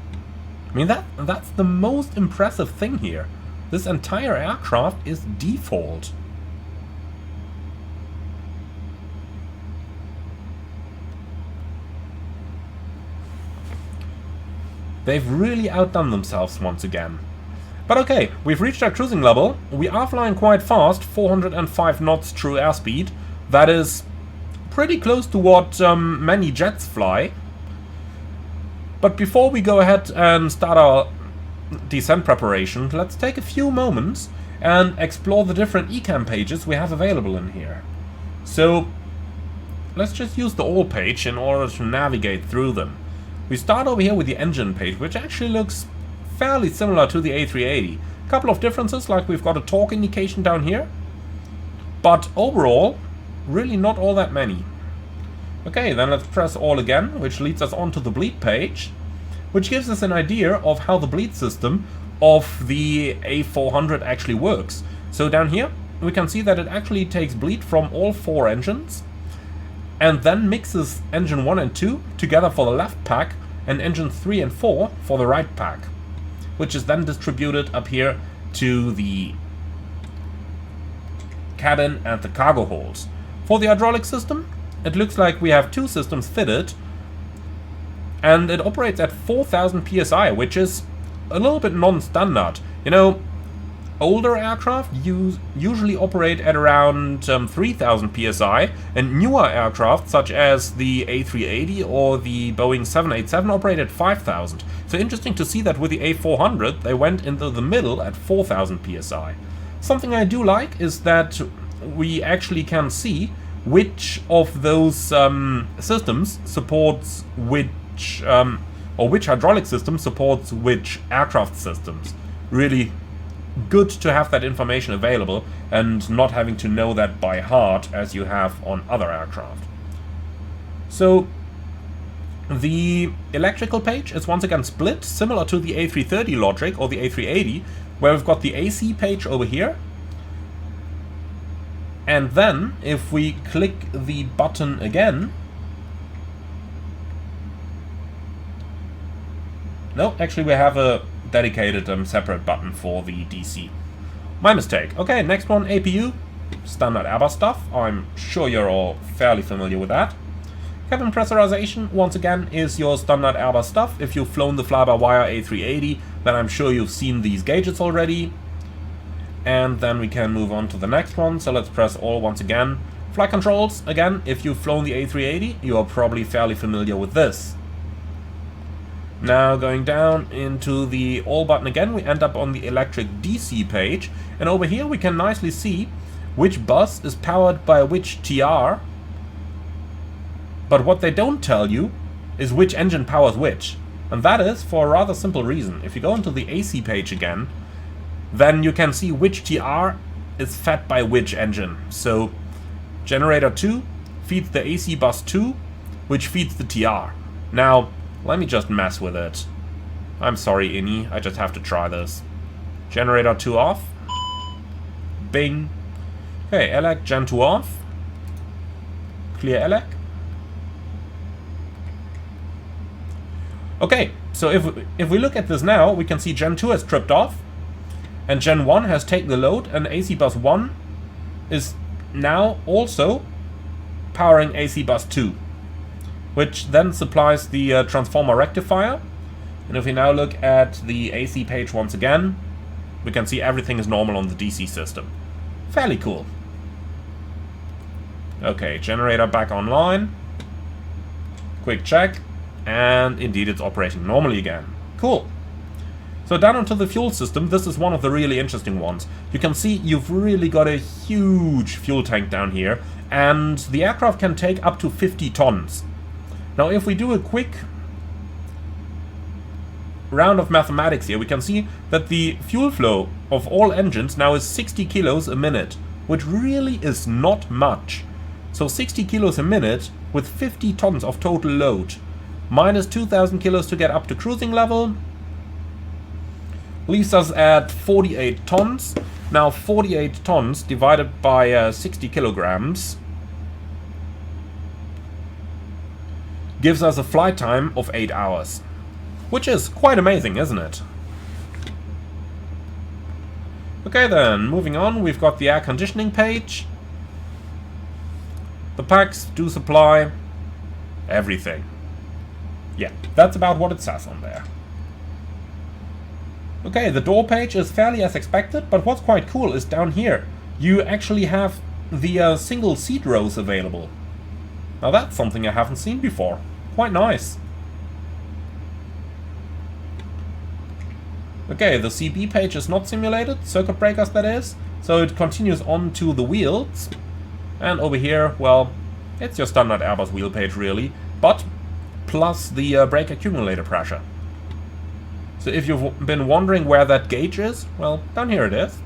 I mean, that's the most impressive thing here. This entire aircraft is default. They've really outdone themselves once again. But okay, we've reached our cruising level. We are flying quite fast, 405 knots true airspeed. That is pretty close to what many jets fly. But before we go ahead and start our descent preparation, let's take a few moments and explore the different eCam pages we have available in here. So let's just use the all page in order to navigate through them. We start over here with the engine page, which actually looks fairly similar to the A380. A couple of differences, like we've got a torque indication down here, but overall really not all that many. Okay, then let's press all again, which leads us onto the bleed page, which gives us an idea of how the bleed system of the A400 actually works. So down here we can see that it actually takes bleed from all 4 engines and then mixes engine 1 and 2 together for the left pack and engine 3 and 4 for the right pack, which is then distributed up here to the cabin and the cargo holds. For the hydraulic system, it looks like we have 2 systems fitted, and it operates at 4000 psi, which is a little bit non-standard. You know, older aircraft usually operate at around 3000 psi, and newer aircraft such as the A380 or the Boeing 787 operate at 5000. So interesting to see that with the A400 they went into the middle at 4000 psi. Something I do like is that we actually can see which of those systems supports which, or which hydraulic system supports which aircraft systems. Really good to have that information available and not having to know that by heart as you have on other aircraft. So the electrical page is once again split, similar to the A330 logic or the A380, where we've got the AC page over here. And then, if we click the button again... No, actually we have a dedicated separate button for the DC. My mistake. Okay, next one, APU. Standard Airbus stuff. I'm sure you're all fairly familiar with that. Cabin pressurization, once again, is your standard Airbus stuff. If you've flown the fly-by-wire A380, then I'm sure you've seen these gauges already. And then we can move on to the next one, so let's press all once again. Flight controls, again, if you've flown the A380, you are probably fairly familiar with this. Now going down into the all button again, we end up on the electric DC page, and over here we can nicely see which bus is powered by which TR, but what they don't tell you is which engine powers which, and that is for a rather simple reason. If you go into the AC page again, then you can see which TR is fed by which engine. So generator 2 feeds the AC bus 2, which feeds the TR. Now, let me just mess with it. I'm sorry, Innie, I just have to try this. Generator 2 off. Bing. Okay, ELEC Gen 2 off. Clear ELEC. Okay, so if we look at this now, we can see Gen 2 has tripped off. And Gen 1 has taken the load, and AC bus 1 is now also powering AC bus 2, which then supplies the transformer rectifier. And if we now look at the AC page once again, we can see everything is normal on the DC system. Fairly cool. Okay, generator back online. Quick check, and indeed it's operating normally again. Cool. So down onto the fuel system, this is one of the really interesting ones. You can see you've really got a huge fuel tank down here, and the aircraft can take up to 50 tons. Now if we do a quick round of mathematics here, we can see that the fuel flow of all engines now is 60 kilos a minute, which really is not much. So 60 kilos a minute with 50 tons of total load, minus 2,000 kilos to get up to cruising level, leaves us at 48 tons. Now 48 tons divided by 60 kilograms gives us a flight time of 8 hours. Which is quite amazing, isn't it? Okay then, moving on, we've got the air conditioning page. The packs do supply everything. Yeah, that's about what it says on there. Okay, the door page is fairly as expected, but what's quite cool is down here you actually have the single seat rows available. Now that's something I haven't seen before. Quite nice. Okay, the CB page is not simulated, circuit breakers that is, so it continues on to the wheels. And over here, well, it's your standard Airbus wheel page really, but plus the brake accumulator pressure. So if you've been wondering where that gauge is, well, down here it is.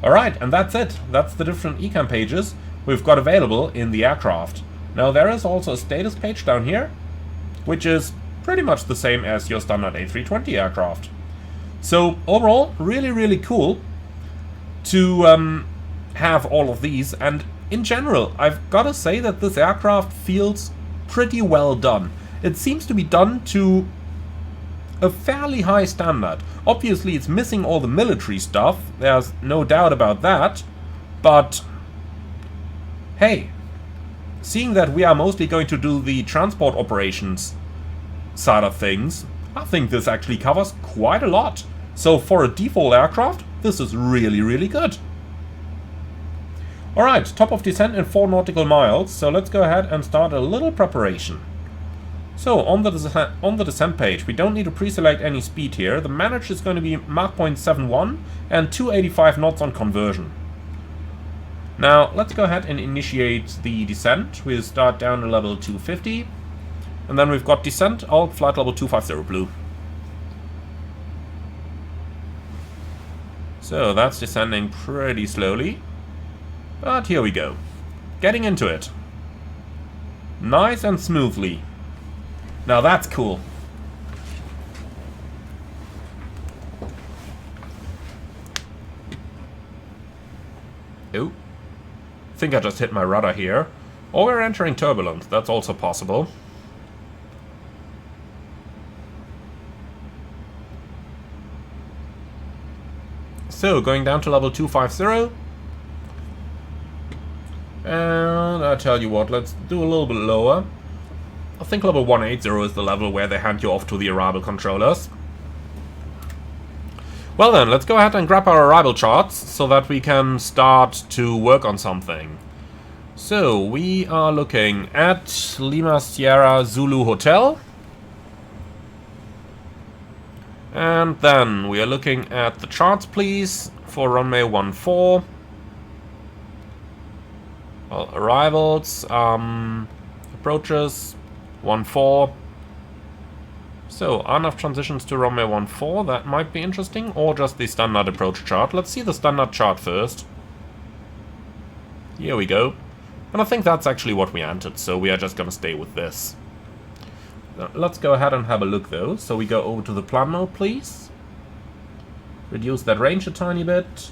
Alright, and that's it. That's the different ECAM pages we've got available in the aircraft. Now there is also a status page down here, which is pretty much the same as your standard A320 aircraft. So overall, really cool to have all of these, and in general, I've got to say that this aircraft feels pretty well done. It seems to be done to a fairly high standard. Obviously it's missing all the military stuff, there's no doubt about that, but hey, seeing that we are mostly going to do the transport operations side of things, I think this actually covers quite a lot. So for a default aircraft, this is really good. Alright, top of descent in 4 nautical miles, so let's go ahead and start a little preparation. So on the descent page, we don't need to pre-select any speed here. The manage is going to be Mach 0.71 and 285 knots on conversion. Now let's go ahead and initiate the descent. We'll start down to level 250. And then we've got descent, alt flight level 250 blue. So that's descending pretty slowly. But here we go. Getting into it. Nice and smoothly. Now that's cool. Oh. I think I just hit my rudder here. Or we're entering turbulence, that's also possible. So, going down to level 250. And I tell you what, let's do a little bit lower. I think level 180 is the level where they hand you off to the arrival controllers. Well then, let's go ahead and grab our arrival charts so that we can start to work on something. So, we are looking at Lima Sierra Zulu Hotel. And then we are looking at the charts, please, for runway 14. Well, arrivals, approaches, 14. So, enough transitions to runway 14, that might be interesting, or just the standard approach chart. Let's see the standard chart first. Here we go. And I think that's actually what we entered, so we are just gonna stay with this. Let's go ahead and have a look though. So we go over to the plan mode, please. Reduce that range a tiny bit.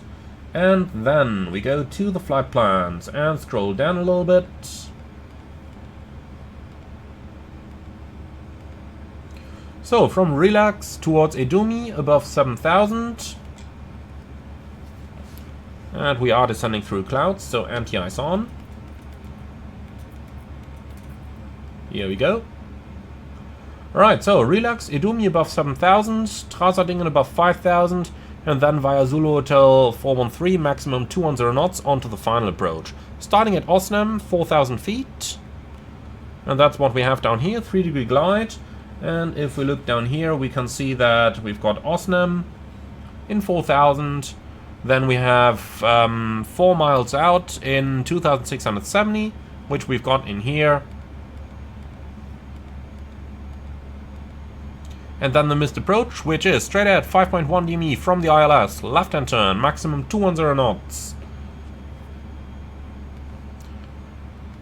And then we go to the flight plans and scroll down a little bit. So from relax towards Edumi above 7,000. And we are descending through clouds, so anti-ice on. Here we go. Alright, so relax, Edumi above 7,000, Trazadingen above 5,000, and then via Zulu Hotel 413, maximum 210 knots onto the final approach. Starting at Osnem, 4,000 feet, and that's what we have down here, 3-degree glide. And if we look down here, we can see that we've got Osnem in 4,000, then we have 4 miles out in 2,670, which we've got in here. And then the missed approach, which is straight ahead 5.1 DME from the ILS, left-hand turn, maximum 210 knots.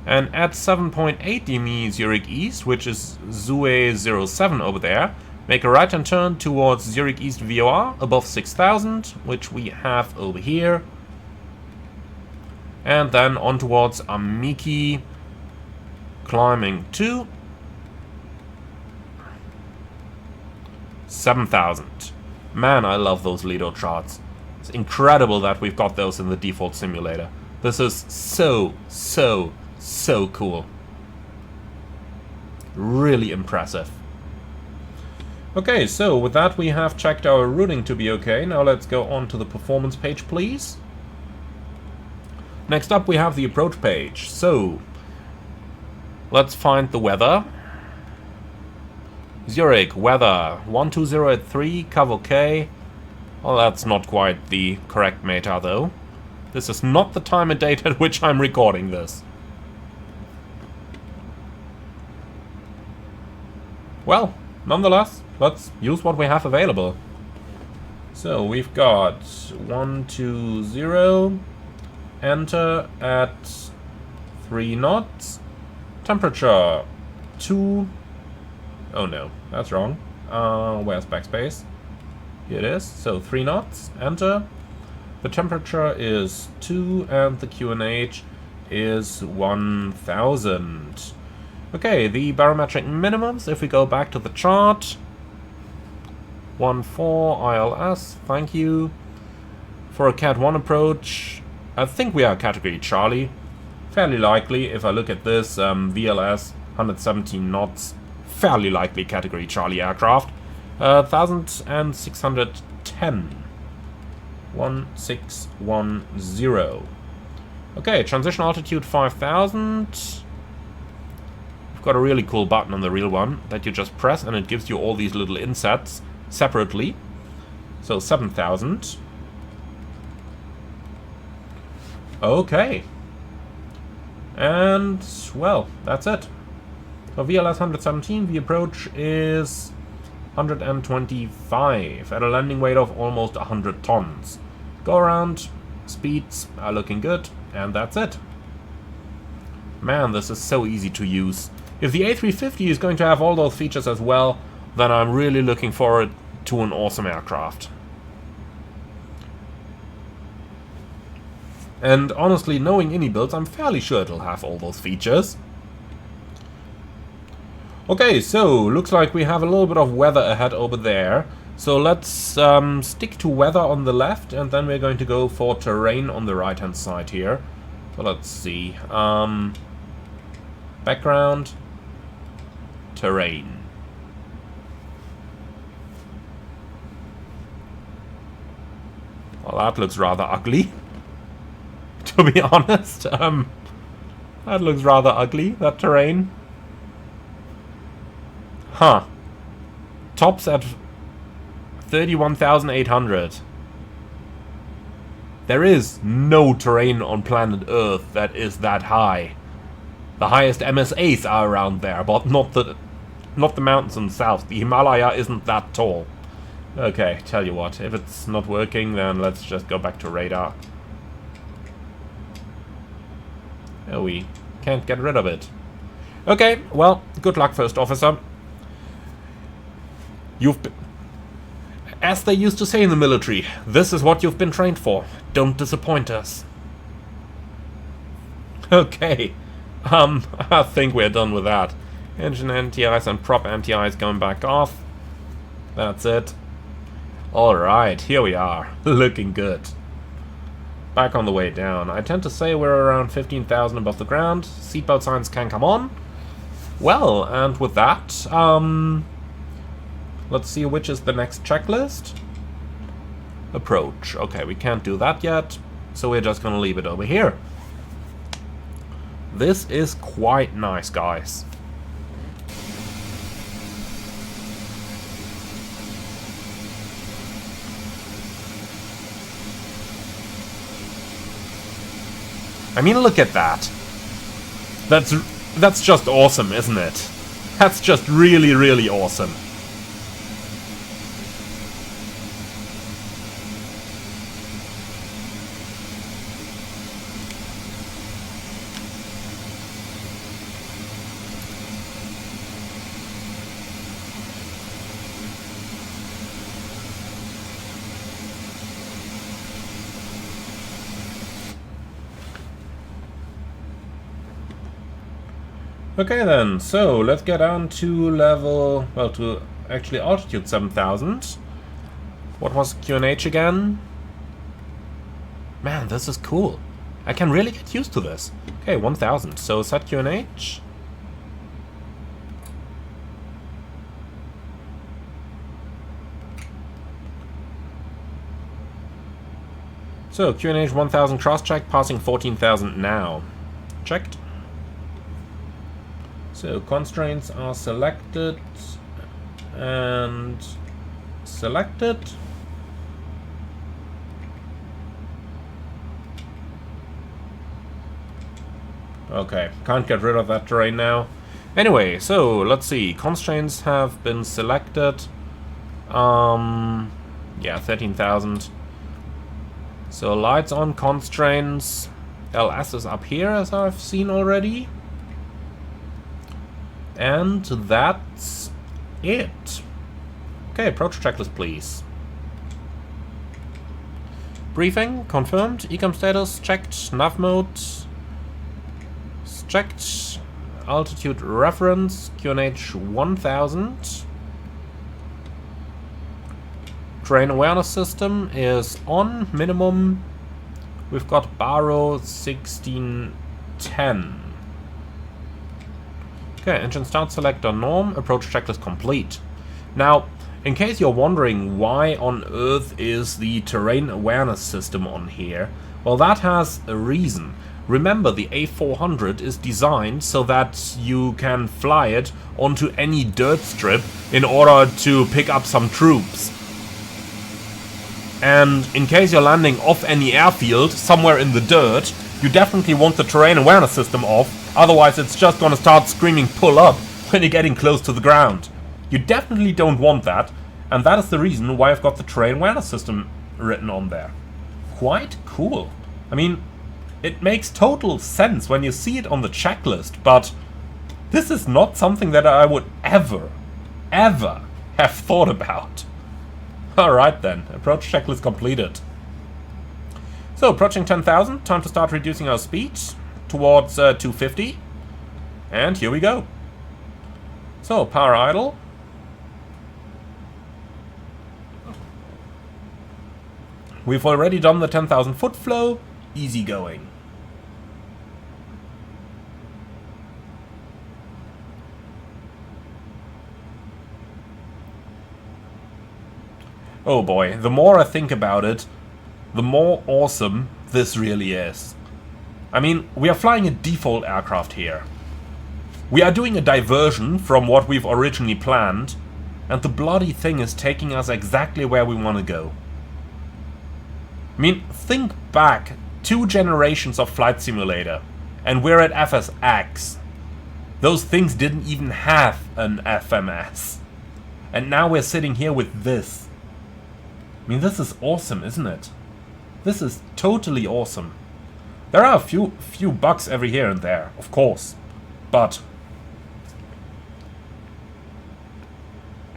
And at 7.8 DME Zurich East, which is Zue 07 over there, make a right-hand turn towards Zurich East VOR above 6,000, which we have over here. And then on towards Amiki, climbing to 7,000. Man, I love those Lido charts. It's incredible that we've got those in the default simulator. This is so cool. Really impressive. Okay, so with that we have checked our routing to be okay. Now let's go on to the performance page, please. Next up we have the approach page. So, let's find the weather. Zurich, weather, 12083, Cav OK. Well, that's not quite the correct meta though. This is not the time and date at which I'm recording this. Well, nonetheless, let's use what we have available. So we've got 120, enter at 3 knots, temperature 2, oh no, that's wrong, where's backspace? Here it is, so 3 knots, enter, the temperature is 2 and the QNH is 1000. Okay, the barometric minimums, if we go back to the chart, 14 ILS, thank you. For a Cat 1 approach, I think we are category Charlie. Fairly likely, if I look at this, VLS, 117 knots, fairly likely category Charlie aircraft. 1610. 1610. Okay, transition altitude 5000. We've got a really cool button on the real one that you just press and it gives you all these little insets separately. So 7000. Okay. And, well, that's it. For VLS 117, the approach is 125 at a landing weight of almost 100 tons. Go around, speeds are looking good, and that's it. Man, this is so easy to use. If the A350 is going to have all those features as well, then I'm really looking forward to an awesome aircraft. And honestly, knowing Ini builds, I'm fairly sure it'll have all those features. Okay, so looks like we have a little bit of weather ahead over there. So let's stick to weather on the left, and then we're going to go for terrain on the right-hand side here. So let's see. Background, terrain. Well, that looks rather ugly. To be honest, that looks rather ugly, that terrain. Huh. Tops at 31,800. There is no terrain on planet Earth that is that high. The highest MSAs are around there, but not the mountains in the south. The Himalaya isn't that tall. Okay, tell you what, if it's not working, then let's just go back to radar. Oh, we can't get rid of it. Okay, well, good luck, First Officer. You've been... As they used to say in the military, this is what you've been trained for. Don't disappoint us. Okay. I think we're done with that. Engine anti-ice and prop anti-ice going back off. That's it. Alright, here we are. Looking good. Back on the way down. I tend to say we're around 15,000 above the ground. Seatbelt signs can come on. Well, and with that, let's see which is the next checklist. Approach. Okay, we can't do that yet, so we're just gonna leave it over here. This is quite nice, guys. I mean, look at that. That's just awesome, isn't it? That's just really, really awesome. Okay then, so let's get down to level, well, to actually altitude 7000. What was QNH again? Man, this is cool. I can really get used to this. Okay, 1000, so set QNH. So, QNH 1000 cross-check, passing 14,000 now. Checked. So, constraints are selected and selected. Okay, can't get rid of that terrain now. Anyway, so let's see. Constraints have been selected. Yeah, 13,000. So lights on, constraints. LS is up here, as I've seen already. And that's it. Okay, approach checklist, please. Briefing confirmed. Ecom status checked. Nav mode checked. Altitude reference QNH 1000. Terrain awareness system is on minimum. We've got Baro 1610. Okay, engine start selector norm. Approach checklist complete. Now, in case you're wondering why on earth is the terrain awareness system on here, well, that has a reason. Remember, the A400 is designed so that you can fly it onto any dirt strip in order to pick up some troops. And in case you're landing off any airfield, somewhere in the dirt, you definitely want the terrain awareness system off, otherwise it's just gonna start screaming pull up when you're getting close to the ground. You definitely don't want that, and that is the reason why I've got the terrain awareness system written on there. Quite cool. I mean, it makes total sense when you see it on the checklist, but this is not something that I would ever have thought about. Alright then, approach checklist completed. So, approaching 10,000, time to start reducing our speed towards 250. And here we go. So, power idle. We've already done the 10,000 foot flow. Easy going. Oh boy, the more I think about it, the more awesome this really is. I mean, we are flying a default aircraft here. We are doing a diversion from what we've originally planned, and the bloody thing is taking us exactly where we want to go. I mean, think back 2 generations of Flight Simulator, and we're at FSX. Those things didn't even have an FMS. And now we're sitting here with this. I mean, this is awesome, isn't it? This is totally awesome. There are a few bugs every here and there, of course. But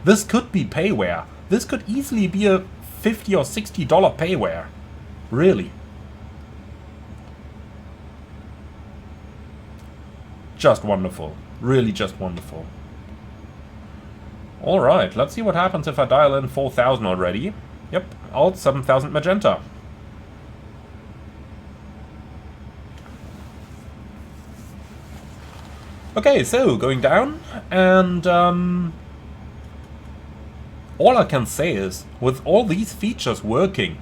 this could be payware. This could easily be a $50 or $60 payware. Really. Just wonderful. Really just wonderful. Alright, let's see what happens if I dial in 4,000 already. Yep, alt 7,000 magenta. Okay, so going down, and all I can say is, with all these features working,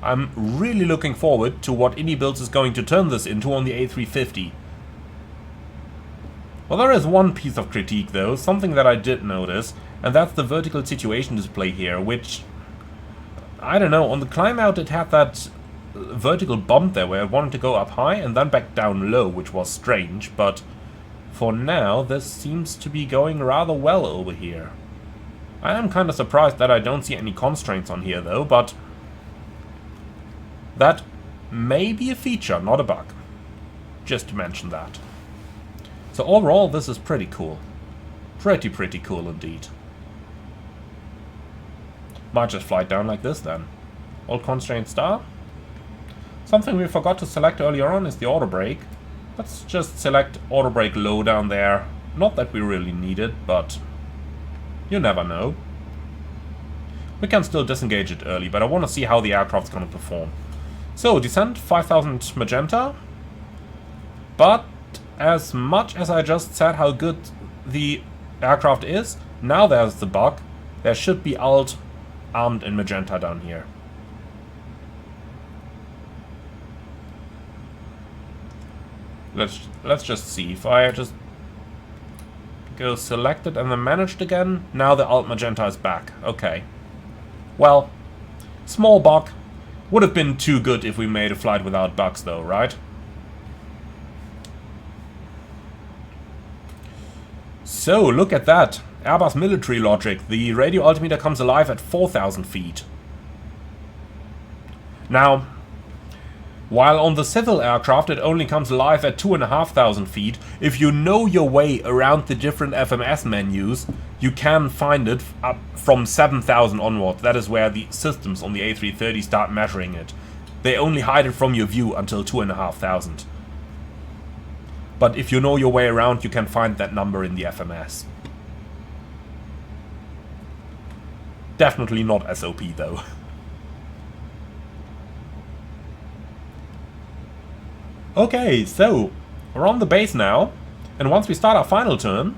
I'm really looking forward to what IndyBuilds is going to turn this into on the A350. Well, there is one piece of critique though, something that I did notice, and that's the vertical situation display here, which, I don't know, on the climb out it had that vertical bump there where it wanted to go up high and then back down low, which was strange, but for now this seems to be going rather well over here. I am kind of surprised that I don't see any constraints on here though, but that may be a feature, not a bug. Just to mention that. So overall this is pretty cool. Pretty cool indeed. Might just fly down like this then. All constraint star. Something we forgot to select earlier on is the auto brake. Let's just select auto brake low down there. Not that we really need it, but you never know. We can still disengage it early, but I want to see how the aircraft's going to perform. So, descent 5,000 magenta. But as much as I just said how good the aircraft is, now there's the bug. There should be alt armed in magenta down here. Let's just see. If I just go selected and then managed again, now the alt magenta is back. Okay. Well, small bug. Would have been too good if we made a flight without bugs though, right? So, look at that. Airbus military logic. The radio altimeter comes alive at 4,000 feet. Now, while on the civil aircraft it only comes alive at 2,500 feet, if you know your way around the different FMS menus, you can find it up from 7,000 onward. That is where the systems on the A330 start measuring it. They only hide it from your view until 2,500. But if you know your way around, you can find that number in the FMS. Definitely not SOP though. Okay, so we're on the base now, and once we start our final turn,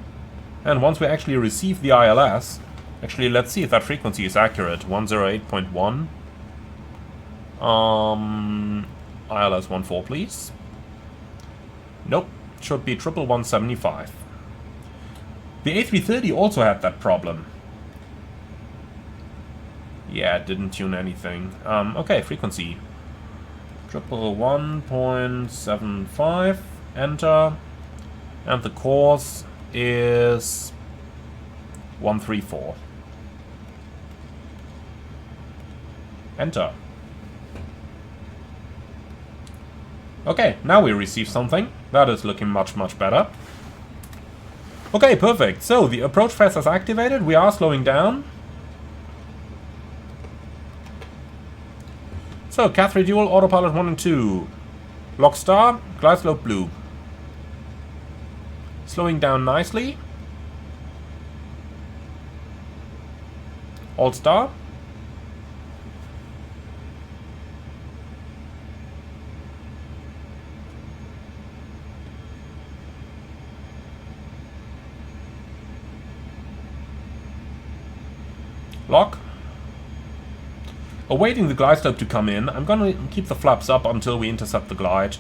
and once we actually receive the ILS, actually let's see if that frequency is accurate. 108.1. ILS 14 please. Nope, should be 11175. The A330 also had that problem. Yeah, it didn't tune anything. Okay, frequency. 111.75, enter, and the course is 134. Enter. Okay, now we receive something. That is looking much, much better. Okay, perfect. So, the approach phase is activated. We are slowing down. So, Cath3 dual, autopilot 1 and 2. Lock star, glide slope blue. Slowing down nicely. Alt star. Lock. Awaiting the glide slope to come in, I'm gonna keep the flaps up until we intercept the glide,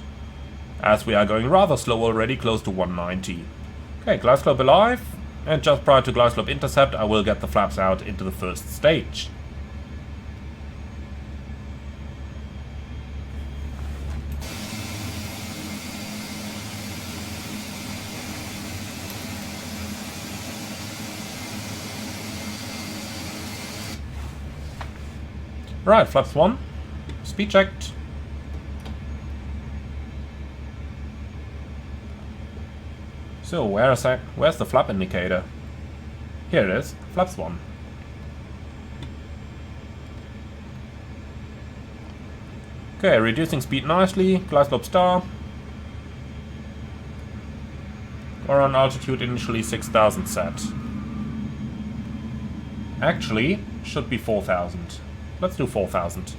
as we are going rather slow already, close to 190. Okay, glide slope alive, and just prior to glide slope intercept, I will get the flaps out into the first stage. Right, flaps 1. Speed checked. So, where's the flap indicator? Here it is, flaps 1. Okay, reducing speed nicely, glide slope star. Or on altitude initially 6,000 set. Actually, should be 4,000. Let's do 4,000.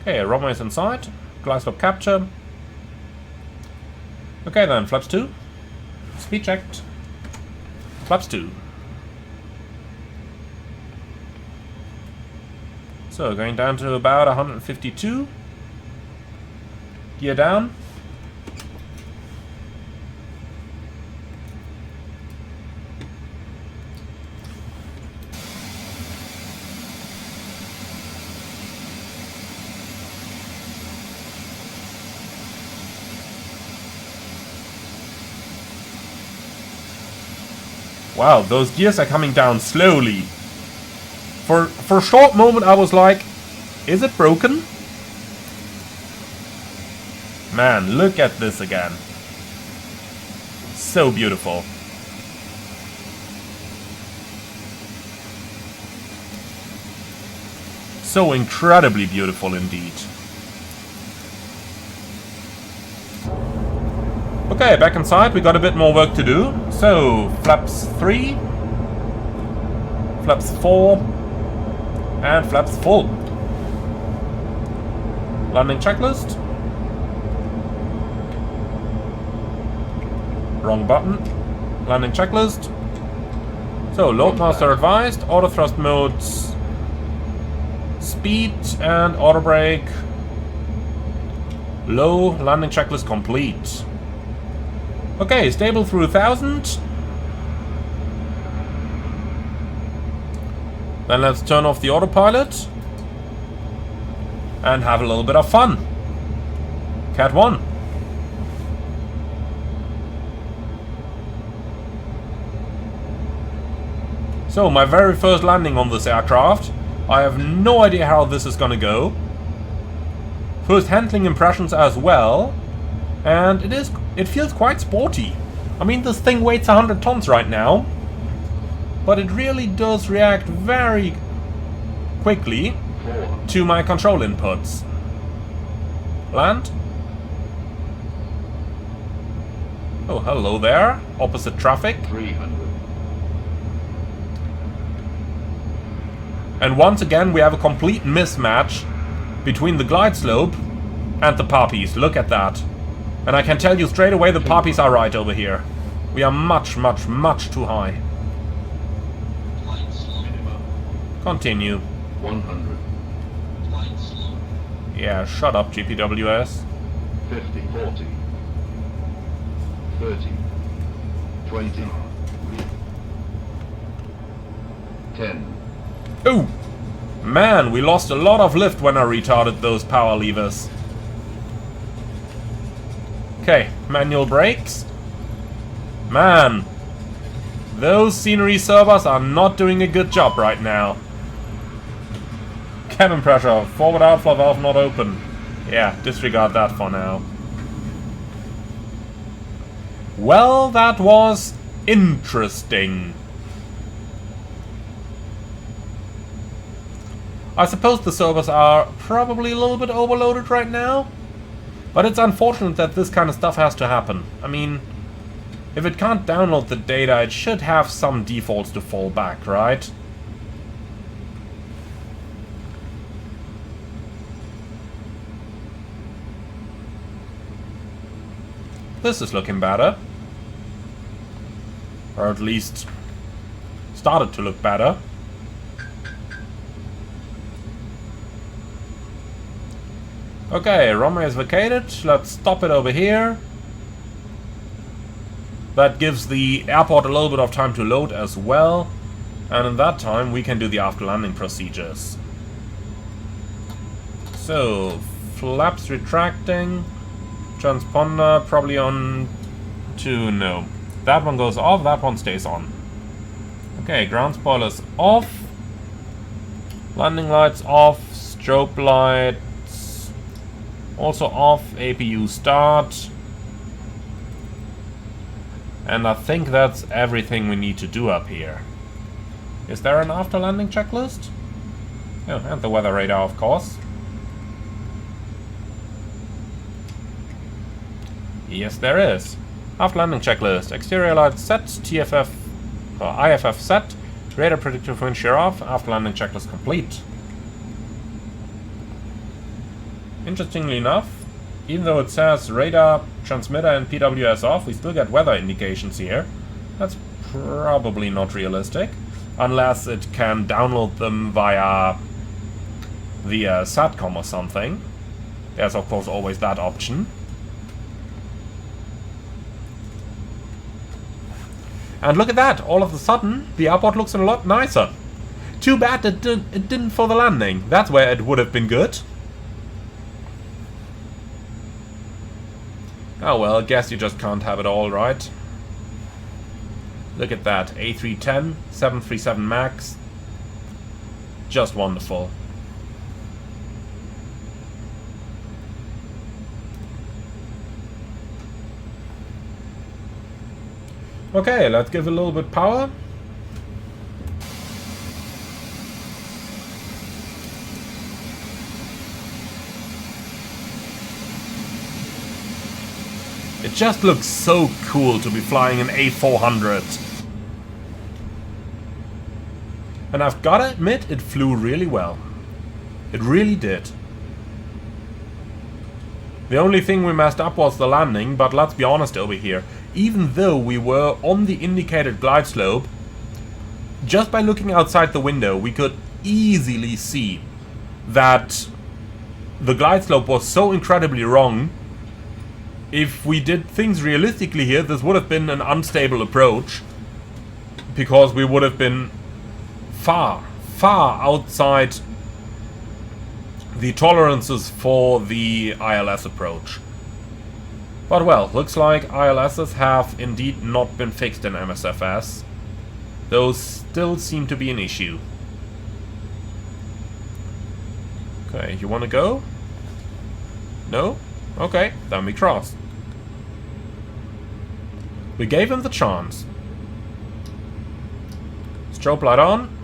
Okay, runway is inside. Glide slope capture. Okay then, flaps 2. Speed checked. Flaps 2. So, going down to about 152. Gear down. Wow, those gears are coming down slowly. For a short moment I was like, is it broken? Man, look at this again. So beautiful. So incredibly beautiful indeed. Okay, back inside, we got a bit more work to do. So, flaps 3, flaps 4, and flaps full. Landing checklist. Wrong button. Landing checklist. So, loadmaster advised, auto thrust modes, speed and auto brake. Low, landing checklist complete. Okay, stable through 1000. Then let's turn off the autopilot and have a little bit of fun. Cat 1. So, my very first landing on this aircraft. I have no idea how this is gonna go. First handling impressions as well. And it feels quite sporty. I mean, this thing weighs 100 tons right now. But it really does react very quickly to my control inputs. Land. Oh, hello there. Opposite traffic. 300. And once again, we have a complete mismatch between the glide slope and the poppies. Look at that. And I can tell you straight away the poppies are right over here. We are much, much, much too high. Continue. 100. Yeah, shut up, GPWS. 50, 40. 30. 20. 10. Ooh! Man, we lost a lot of lift when I retarded those power levers. Okay, manual brakes. Man, those scenery servers are not doing a good job right now. Cabin pressure, forward outflow valve not open. Yeah, disregard that for now. Well, that was interesting. I suppose the servers are probably a little bit overloaded right now. But it's unfortunate that this kind of stuff has to happen. I mean, if it can't download the data, it should have some defaults to fall back, right? This is looking better. Or at least started to look better. Okay, runway is vacated. Let's stop it over here. That gives the airport a little bit of time to load as well. And in that time, we can do the after landing procedures. So, flaps retracting. Transponder probably on to no. That one goes off, that one stays on. Okay, ground spoilers off. Landing lights off. Strobe light. Also off, APU start. And I think that's everything we need to do up here. Is there an after landing checklist? Oh, and the weather radar, of course. Yes, there is. After landing checklist. Exterior lights set, TFF or IFF set, radar predictive wind shear off, after landing checklist complete. Interestingly enough, even though it says radar, transmitter and PWS off, we still get weather indications here. That's probably not realistic, unless it can download them via the SATCOM or something. There's of course always that option. And look at that, all of a sudden the airport looks a lot nicer. Too bad it didn't for the landing. That's where it would have been good. Oh well, I guess you just can't have it all, right? Look at that, A310, 737 MAX. Just wonderful. Okay, let's give a little bit power. It just looks so cool to be flying an A400. And I've gotta admit, it flew really well. It really did. The only thing we messed up was the landing, but let's be honest over here. Even though we were on the indicated glide slope, just by looking outside the window, we could easily see that the glide slope was so incredibly wrong. If we did things realistically here, this would have been an unstable approach, because we would have been far, far outside the tolerances for the ILS approach. But well, looks like ILSs have indeed not been fixed in MSFS. Those still seem to be an issue. Okay, you wanna go? No? Okay, then we cross. We gave him the chance. Strobe light on.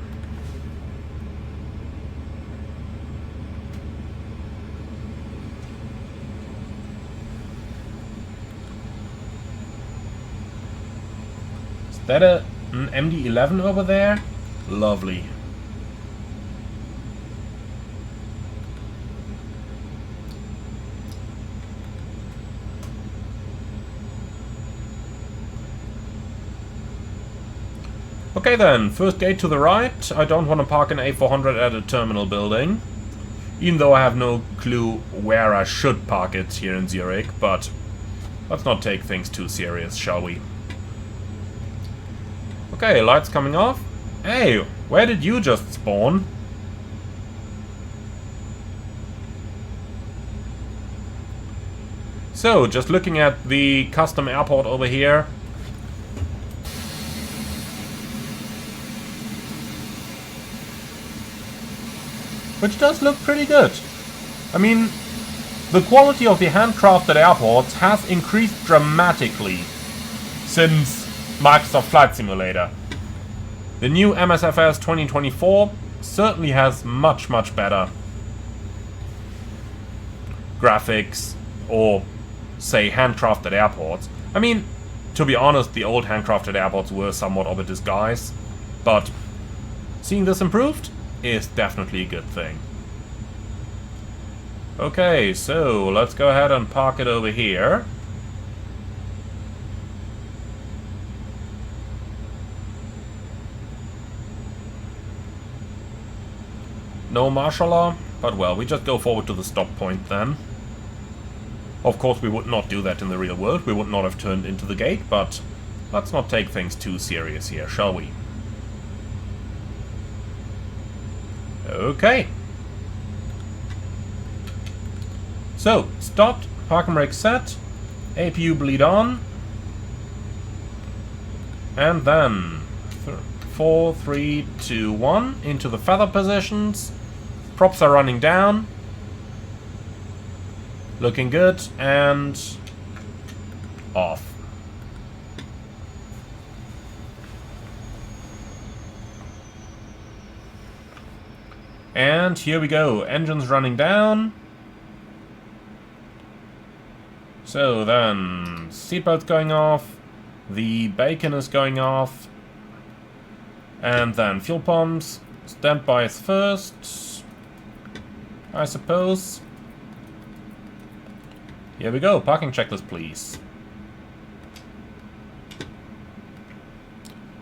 Is that an MD-11 over there? Lovely. Okay then, first gate to the right. I don't want to park an A400 at a terminal building. Even though I have no clue where I should park it here in Zurich, but let's not take things too serious, shall we? Okay, lights coming off. Hey, where did you just spawn? So, just looking at the custom airport over here. Which does look pretty good. I mean, the quality of the handcrafted airports has increased dramatically since Microsoft Flight Simulator. The new MSFS 2024 certainly has much, much better graphics, or say handcrafted airports. I mean, to be honest, the old handcrafted airports were somewhat of a disguise, but seeing this improved is definitely a good thing. Okay, so let's go ahead and park it over here. No martial law, but well, we just go forward to the stop point then. Of course, we would not do that in the real world. We would not have turned into the gate, but let's not take things too serious here, shall we? Okay. So, stopped, parking brake set, APU bleed on, and then 4, 3, 2, 1 into the feather positions. Props are running down. Looking good, and off. And here we go, engines running down. So then, seatbelt's going off, the bacon is going off, and then fuel pumps, standby is first, I suppose. Here we go, parking checklist please.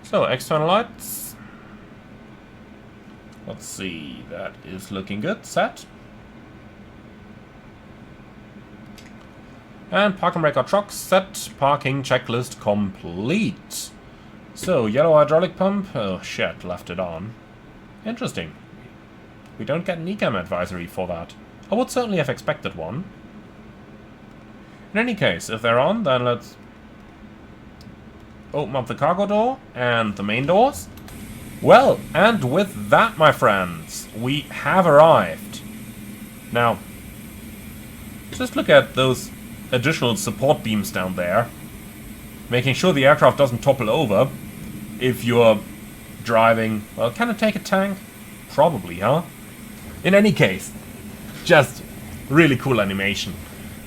So, external lights. Let's see, that is looking good, set. And parking brake truck set, parking checklist complete. So, yellow hydraulic pump, oh shit, left it on. Interesting. We don't get an ECAM advisory for that. I would certainly have expected one. In any case, if they're on, then let's open up the cargo door and the main doors. Well, and with that, my friends, we have arrived. Now, just look at those additional support beams down there, making sure the aircraft doesn't topple over if you're driving. Well, can it take a tank? Probably, huh? In any case, just really cool animation.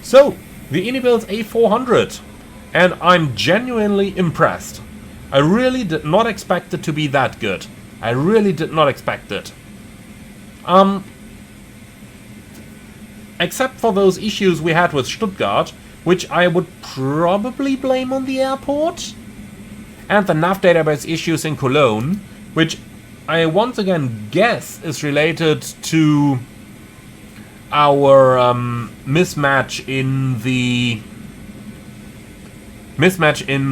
So, the Inibuild A400, and I'm genuinely impressed. I really did not expect it to be that good. I really did not expect it. Except for those issues we had with Stuttgart, which I would probably blame on the airport, and the nav database issues in Cologne, which I once again guess is related to our mismatch in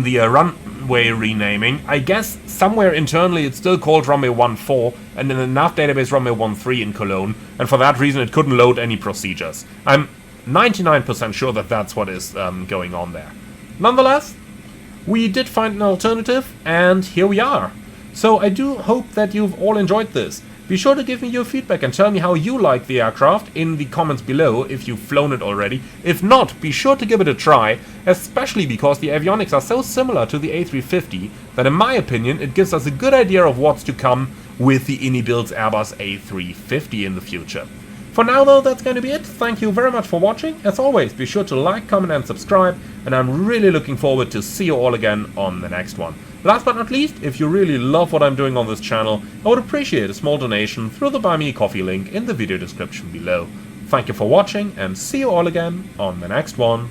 the runway renaming. I guess somewhere internally it's still called runway 14, and in the nav database runway 13 in Cologne, and for that reason it couldn't load any procedures. I'm 99% sure that that's what is going on there. Nonetheless, we did find an alternative, and here we are. So I do hope that you've all enjoyed this. Be sure to give me your feedback and tell me how you like the aircraft in the comments below if you've flown it already. If not, be sure to give it a try, especially because the avionics are so similar to the A350 that in my opinion it gives us a good idea of what's to come with the InnyBuilds Airbus A350 in the future. For now though, that's going to be it. Thank you very much for watching. As always, be sure to like, comment and subscribe, and I'm really looking forward to see you all again on the next one. Last but not least, if you really love what I'm doing on this channel, I would appreciate a small donation through the Buy Me a Coffee link in the video description below. Thank you for watching, and see you all again on the next one.